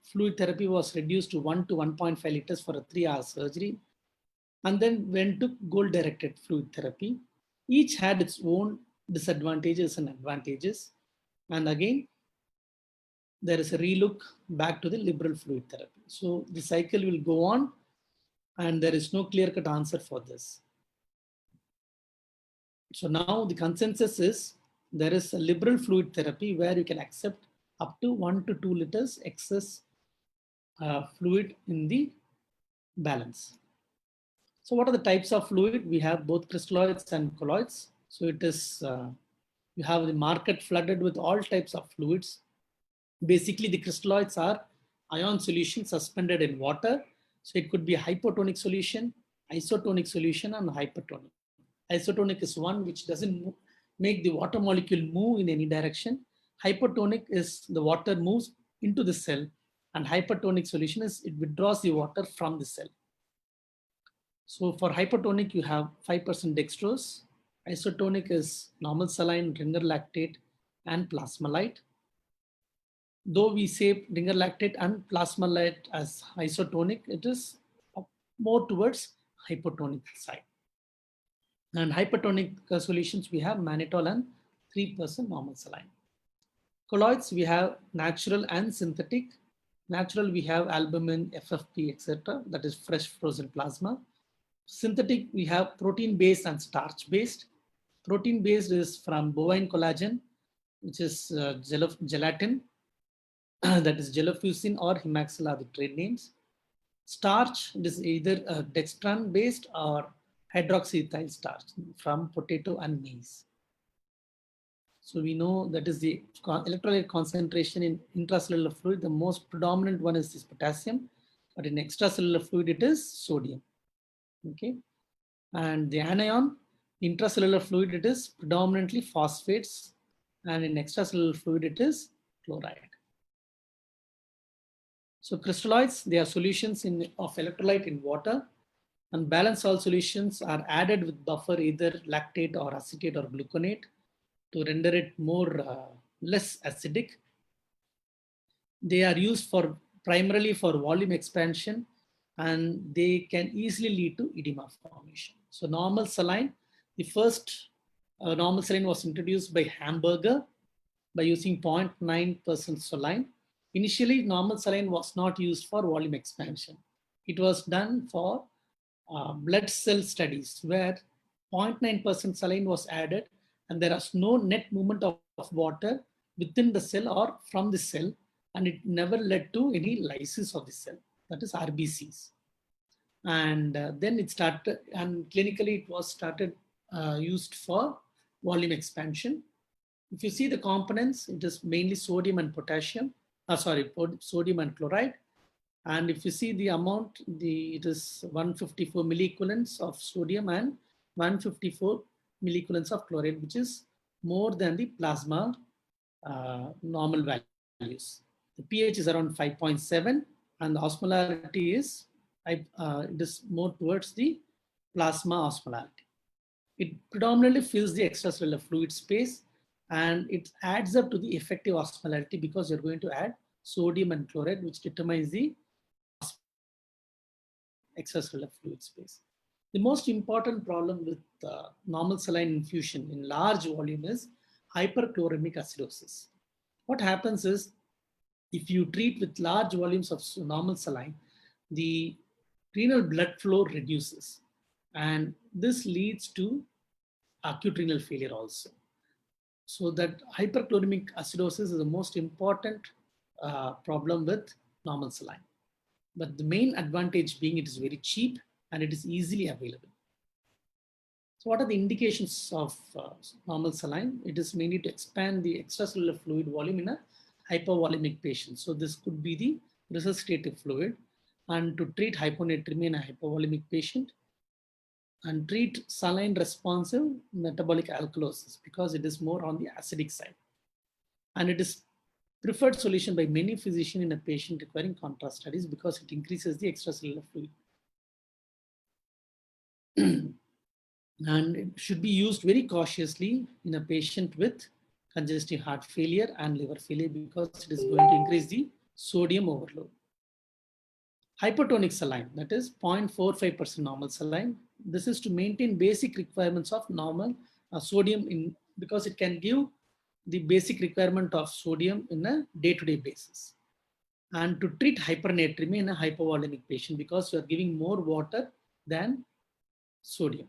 fluid therapy was reduced to 1 to 1.5 liters for a 3-hour surgery. And then went to goal-directed fluid therapy. Each had its own disadvantages and advantages. And again, there is a relook back to the liberal fluid therapy. So the cycle will go on, and there is no clear-cut answer for this. So now the consensus is there is a liberal fluid therapy where you can accept up to 1 to 2 liters excess fluid in the balance. So what are the types of fluid? We have both crystalloids and colloids. So it is, you have the market flooded with all types of fluids. Basically, the crystalloids are ion solution suspended in water. So it could be a hypotonic solution, isotonic solution, and hypertonic. Isotonic is one which doesn't make the water molecule move in any direction. Hypertonic is the water moves into the cell, and hypertonic solution is it withdraws the water from the cell. So for hypertonic, you have 5% dextrose. Isotonic is normal saline, Ringer lactate, and plasmalite. Though we say Ringer lactate and plasmalite as isotonic, it is more towards hypotonic side. And hypertonic solutions, we have mannitol and 3% normal saline. Colloids, we have natural and synthetic. Natural, we have albumin, FFP, etc. That is fresh frozen plasma. Synthetic, we have protein-based and starch-based. Protein-based is from bovine collagen, which is gelatin, that is gelofuscin or Himaxal are the trade names. Starch, it is either dextran-based or hydroxyethyl starch from potato and maize. So we know that is the electrolyte concentration in intracellular fluid. The most predominant one is this potassium, but in extracellular fluid, it is sodium. Okay. And the anion, intracellular fluid, it is predominantly phosphates. And in extracellular fluid, it is chloride. So crystalloids, they are solutions of electrolyte in water, and balanced salt solutions are added with buffer, either lactate or acetate or gluconate, to render it less acidic. They are used primarily for volume expansion, and they can easily lead to edema formation. So normal saline, the first normal saline was introduced by Hamburger by using 0.9% saline. Initially, normal saline was not used for volume expansion. It was done for blood cell studies where 0.9% saline was added, and there is no net movement of water within the cell or from the cell, and it never led to any lysis of the cell, that is RBCs. And then it started, and clinically it was started used for volume expansion. If you see the components, it is mainly sodium and potassium, sodium and chloride. And if you see the amount, it is 154 milliequivalents of sodium and 154 milliequivalents of chloride, which is more than the plasma normal values. The pH is around 5.7, and the osmolarity is it is more towards the plasma osmolarity. It predominantly fills the extracellular fluid space, and it adds up to the effective osmolarity because you're going to add sodium and chloride, which determines the extracellular fluid space. The most important problem with normal saline infusion in large volume is hyperchloremic acidosis. What happens is, if you treat with large volumes of normal saline, the renal blood flow reduces, and this leads to acute renal failure also. So that hyperchloremic acidosis is the most important problem with normal saline. But the main advantage being it is very cheap and it is easily available. So what are the indications of normal saline? It is mainly to expand the extracellular fluid volume in a hypovolemic patient. So this could be the resuscitative fluid, and to treat hyponatremia in a hypovolemic patient, and treat saline responsive metabolic alkalosis because it is more on the acidic side. And it is preferred solution by many physicians in a patient requiring contrast studies because it increases the extracellular fluid. And it should be used very cautiously in a patient with congestive heart failure and liver failure because it is going to increase the sodium overload. Hypertonic saline, that is 0.45% normal saline. This is to maintain basic requirements of normal sodium because it can give the basic requirement of sodium in a day-to-day basis. And to treat hypernatremia in a hypovolemic patient because you are giving more water than sodium.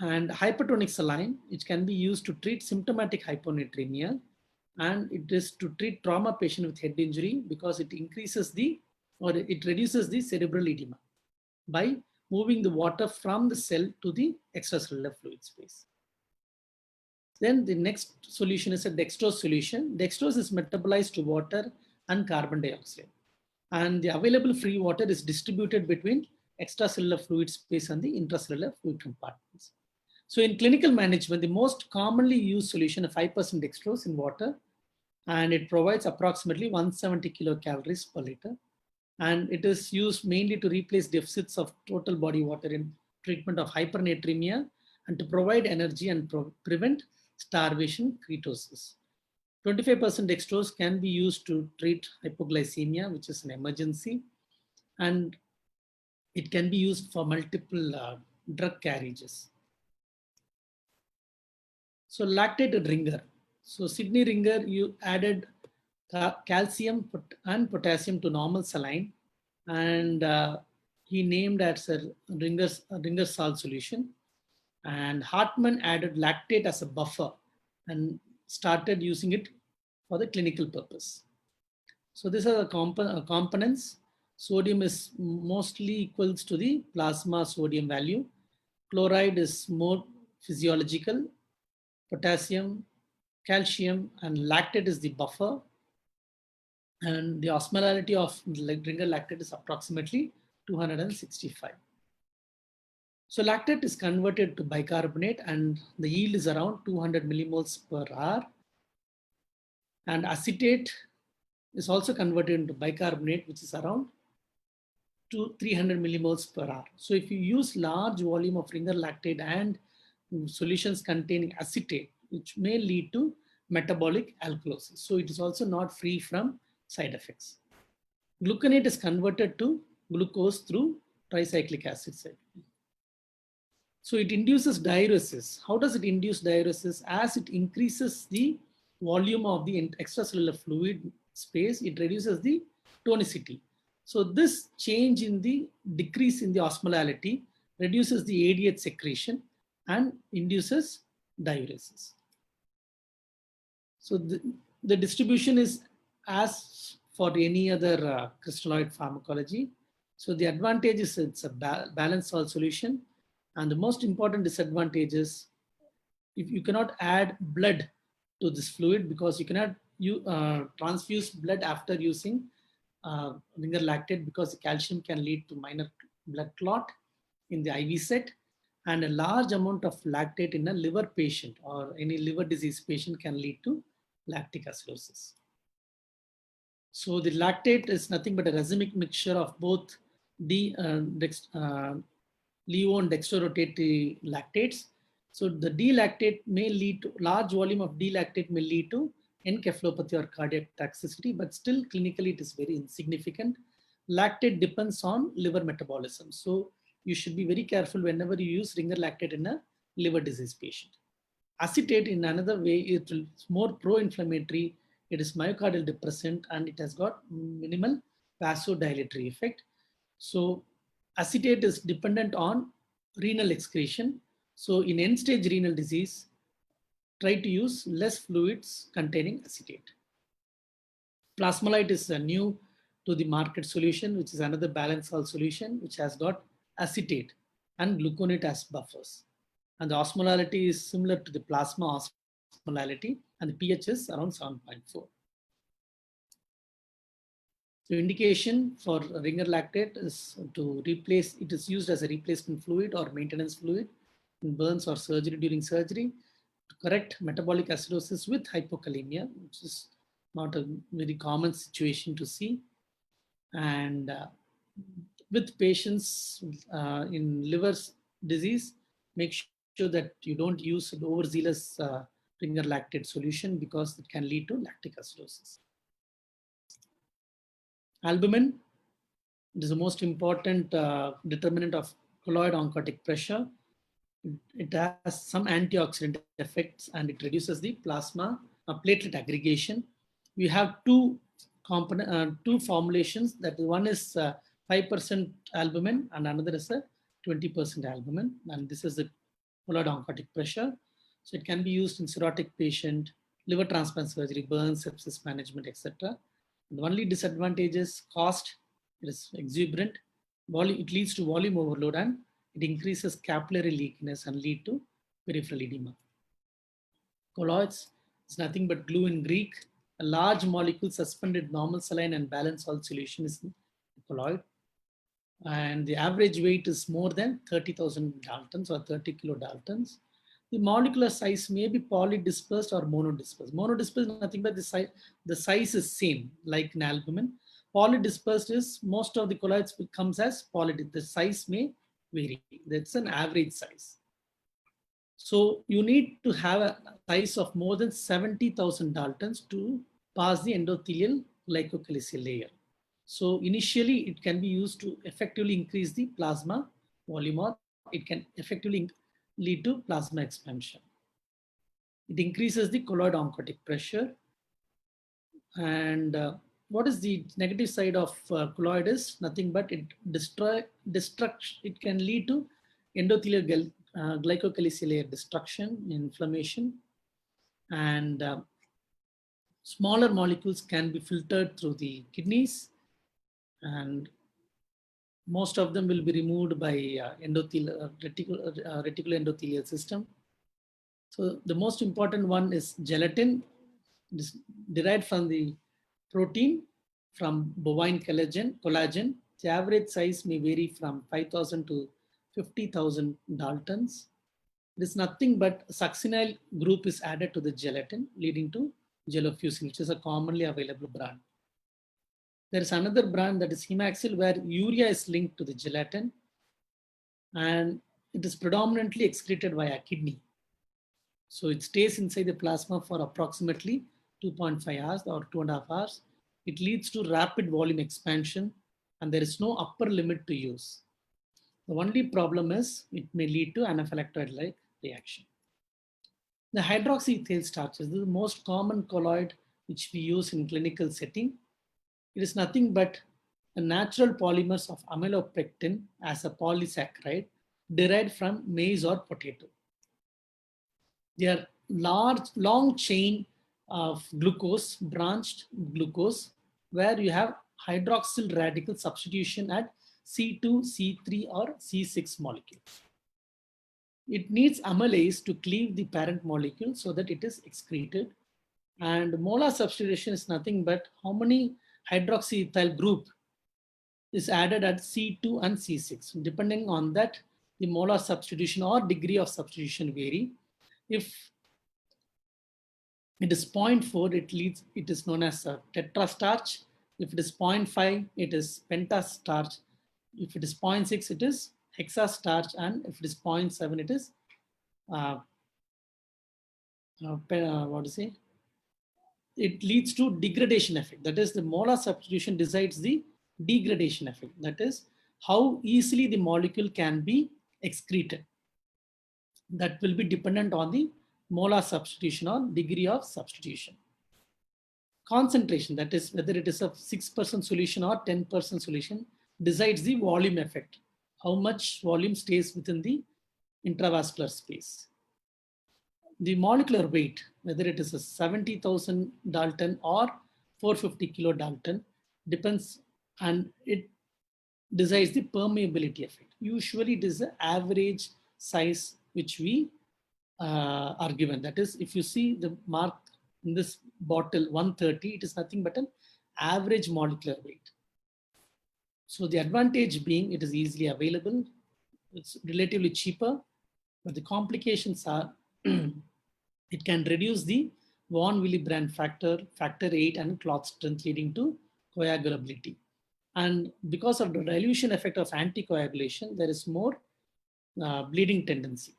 And hypertonic saline, it can be used to treat symptomatic hyponatremia, and it is to treat trauma patient with head injury because it reduces the cerebral edema by moving the water from the cell to the extracellular fluid space. Then the next solution is a dextrose solution. Dextrose is metabolized to water and carbon dioxide, and the available free water is distributed between extracellular fluid space and the intracellular fluid compartments. So in clinical management, the most commonly used solution is 5% dextrose in water, and it provides approximately 170 kilocalories per liter. And it is used mainly to replace deficits of total body water in treatment of hypernatremia and to provide energy and prevent starvation ketosis. 25% dextrose can be used to treat hypoglycemia, which is an emergency. And It can be used for multiple drug carriages. So lactate ringer. So Sydney ringer, you added calcium and potassium to normal saline, and he named as a ringer salt solution. And Hartmann added lactate as a buffer and started using it for the clinical purpose. So these are the components. Sodium is mostly equals to the plasma sodium value. Chloride is more physiological. Potassium, calcium, and lactate is the buffer. And the osmolality of ringer lactate is approximately 265. So lactate is converted to bicarbonate and the yield is around 200 millimoles per hour. And acetate is also converted into bicarbonate, which is around 300 millimoles per hour. So if you use large volume of ringer lactate and solutions containing acetate, which may lead to metabolic alkalosis. So it is also not free from side effects. Gluconate is converted to glucose through tricyclic acid cycle. So it induces diuresis. How does it induce diuresis? As it increases the volume of the extracellular fluid space, it reduces the tonicity. So this change in the decrease in the osmolality reduces the ADH secretion and induces diuresis. So the distribution is as for any other crystalloid pharmacology. So the advantage is it's a balanced salt solution. And the most important disadvantage is if you cannot add blood to this fluid because you cannot transfuse blood after using ringer lactate because the calcium can lead to minor blood clot in the IV set, and a large amount of lactate in a liver patient or any liver disease patient can lead to lactic acidosis. So the lactate is nothing but a racemic mixture of both levo and dextrorotatory lactates. So the D-lactate may lead to large volume of D-lactate may lead to encephalopathy or cardiac toxicity, but still clinically it is very insignificant. Lactate depends on liver metabolism. So you should be very careful whenever you use ringer lactate in a liver disease patient. Acetate in another way, it's more pro-inflammatory. It is myocardial depressant and it has got minimal vasodilatory effect. So acetate is dependent on renal excretion. So in end-stage renal disease, try to use less fluids containing acetate. Plasmolite is a new to the market solution, which is another balanced salt solution, which has got acetate and gluconate as buffers. And the osmolality is similar to the plasma osmolality, and the pH is around 7.4. So indication for ringer lactate is to replace, it is used as a replacement fluid or maintenance fluid in burns or surgery during surgery to correct metabolic acidosis with hypokalemia, which is not a very common situation to see. And with patients in liver disease, make sure that you don't use an overzealous ringer lactate solution because it can lead to lactic acidosis. Albumin, it is the most important determinant of colloid oncotic pressure. It has some antioxidant effects and it reduces the plasma platelet aggregation. We have two formulations. That one is 5% albumin and another is a 20% albumin. And this is the colloid oncotic pressure. So it can be used in cirrhotic patient, liver transplant surgery, burns, sepsis management, etc. The only disadvantage is cost. It is exuberant. It leads to volume overload and it increases capillary leakiness and lead to peripheral edema. Colloids is nothing but glue in Greek. A large molecule suspended normal saline and balanced salt solution is colloid. And the average weight is more than 30,000 Daltons or 30 kilodaltons. The molecular size may be polydispersed or monodispersed. Monodispersed is nothing but the size is same like in albumin. Polydispersed is most of the colloids comes as the size may vary. That's an average size. So you need to have a size of more than 70,000 Daltons to pass the endothelial glycocalyceal layer. So initially it can be used to effectively increase the plasma volume, or it can effectively lead to plasma expansion. It increases the colloid oncotic pressure. And what is the negative side of colloid is nothing but it destruction. It can lead to endothelial glycocalyceal layer destruction, inflammation, and smaller molecules can be filtered through the kidneys, and most of them will be removed by reticuloendothelial system. So the most important one is gelatin. It is derived from the protein from bovine collagen. The average size may vary from 5,000 to 50,000 Daltons. It is nothing but succinyl group is added to the gelatin, leading to gelofuscin, which is a commonly available brand. There is another brand that is Hemaxil, where urea is linked to the gelatin, and it is predominantly excreted via kidney. So it stays inside the plasma for approximately 2.5 hours or 2.5 hours. It leads to rapid volume expansion, and there is no upper limit to use. The only problem is it may lead to anaphylactoid-like reaction. The hydroxyethyl starches, this is the most common colloid which we use in clinical setting. It is nothing but a natural polymers of amylopectin as a polysaccharide derived from maize or potato. They are long chain of glucose, branched glucose, where you have hydroxyl radical substitution at C2, C3, or C6 molecule. It needs amylase to cleave the parent molecule so that it is excreted. And molar substitution is nothing but how many hydroxyethyl group is added at C2 and C6. Depending on that, the molar substitution or degree of substitution vary. If it is 0.4, it is known as a tetrastarch. If it is 0.5, it is pentastarch. If it is 0.6, it is hexastarch. And if it is 0.7, it is what to say? It leads to degradation effect. That is, the molar substitution decides the degradation effect. That is how easily the molecule can be excreted. That will be dependent on the molar substitution or degree of substitution. Concentration, that is whether it is a 6% solution or 10% solution, decides the volume effect. How much volume stays within the intravascular space. The molecular weight, whether it is a 70,000 Dalton or 450 kilodalton, depends, and it decides the permeability effect. Usually it is the average size which we are given. That is, if you see the mark in this bottle 130, it is nothing but an average molecular weight. So the advantage being it is easily available, it's relatively cheaper, but the complications are it can reduce the von Willebrand factor, factor 8, and clot strength, leading to coagulability. And because of the dilution effect of anticoagulation, there is more bleeding tendency.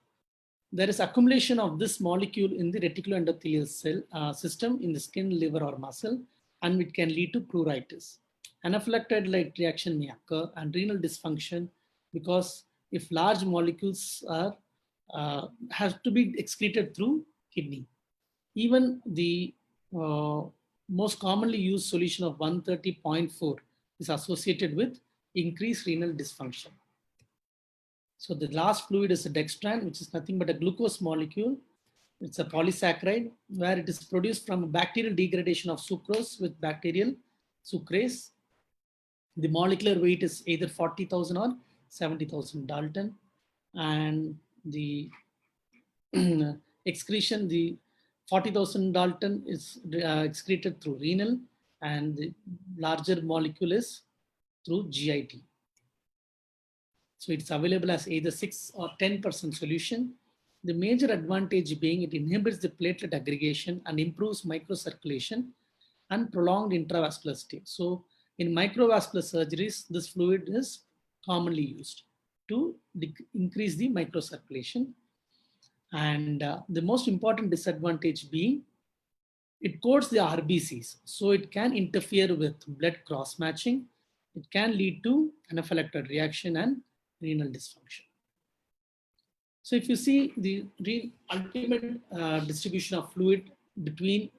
There is accumulation of this molecule in the reticuloendothelial cell system in the skin, liver, or muscle, and it can lead to pruritus. Anaphylactoid-like reaction may occur, and renal dysfunction, because if large molecules are have to be excreted through kidney. Even the most commonly used solution of 130.4 is associated with increased renal dysfunction. So the last fluid is a dextran, which is nothing but a glucose molecule. It's a polysaccharide where it is produced from bacterial degradation of sucrose with bacterial sucrase. The molecular weight is either 40,000 or 70,000 Dalton, and the excretion, the 40,000 Dalton is excreted through renal, and the larger molecule is through GIT. So it's available as either 6 or 10% solution. The major advantage being it inhibits the platelet aggregation and improves microcirculation and prolonged intravascular stay. So in microvascular surgeries, this fluid is commonly used to increase the microcirculation. And the most important disadvantage being it coats the RBCs, so it can interfere with blood cross-matching it can lead to anaphylactic reaction and renal dysfunction. So if you see the ultimate distribution of fluid between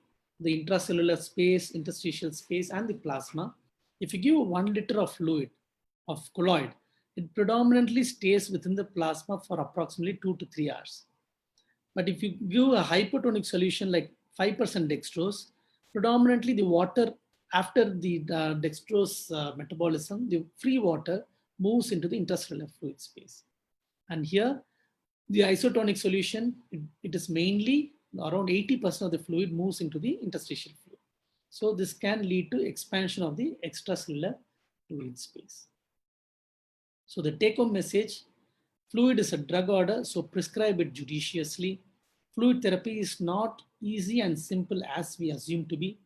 the intracellular space, interstitial space, and the plasma, if you give 1 liter of fluid, of colloid, it predominantly stays within the plasma for approximately 2 to 3 hours. But if you give a hypotonic solution like 5% dextrose, predominantly the water after the dextrose metabolism, the free water moves into the intercellular fluid space. And here, the isotonic solution, it is mainly around 80% of the fluid moves into the interstitial fluid. So this can lead to expansion of the extracellular fluid space. So the take-home message, fluid is a drug order, so prescribe it judiciously. Fluid therapy is not easy and simple as we assume to be.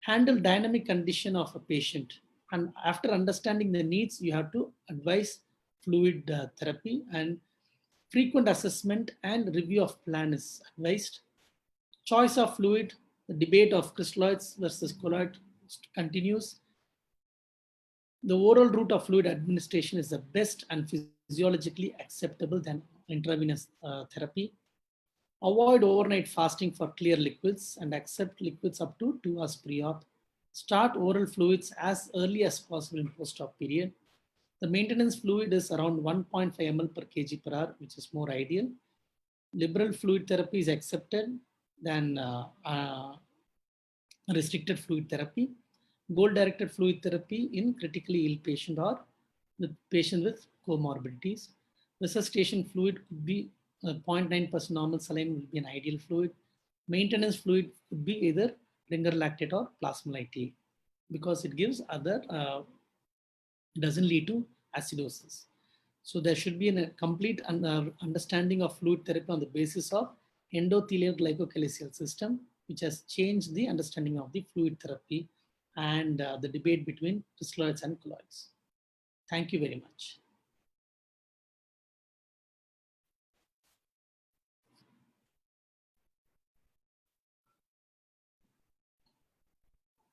Handle dynamic condition of a patient. And after understanding the needs, you have to advise fluid therapy, and frequent assessment and review of plan is advised. Choice of fluid, the debate of crystalloids versus colloid continues. The oral route of fluid administration is the best and physiologically acceptable than intravenous therapy. Avoid overnight fasting for clear liquids and accept liquids up to 2 hours pre-op. Start oral fluids as early as possible in post-op period. The maintenance fluid is around 1.5 ml per kg per hour, which is more ideal. Liberal fluid therapy is accepted than restricted fluid therapy. Goal-directed fluid therapy in critically ill patient or with patient with comorbidities. Resuscitation fluid could be 0.9% normal saline will be an ideal fluid. Maintenance fluid could be either ringer lactate or plasmolite because it gives other, doesn't lead to acidosis. So there should be a complete understanding of fluid therapy on the basis of endothelial glycocalyceal system, which has changed the understanding of the fluid therapy and the debate between crystalloids and colloids. Thank you very much.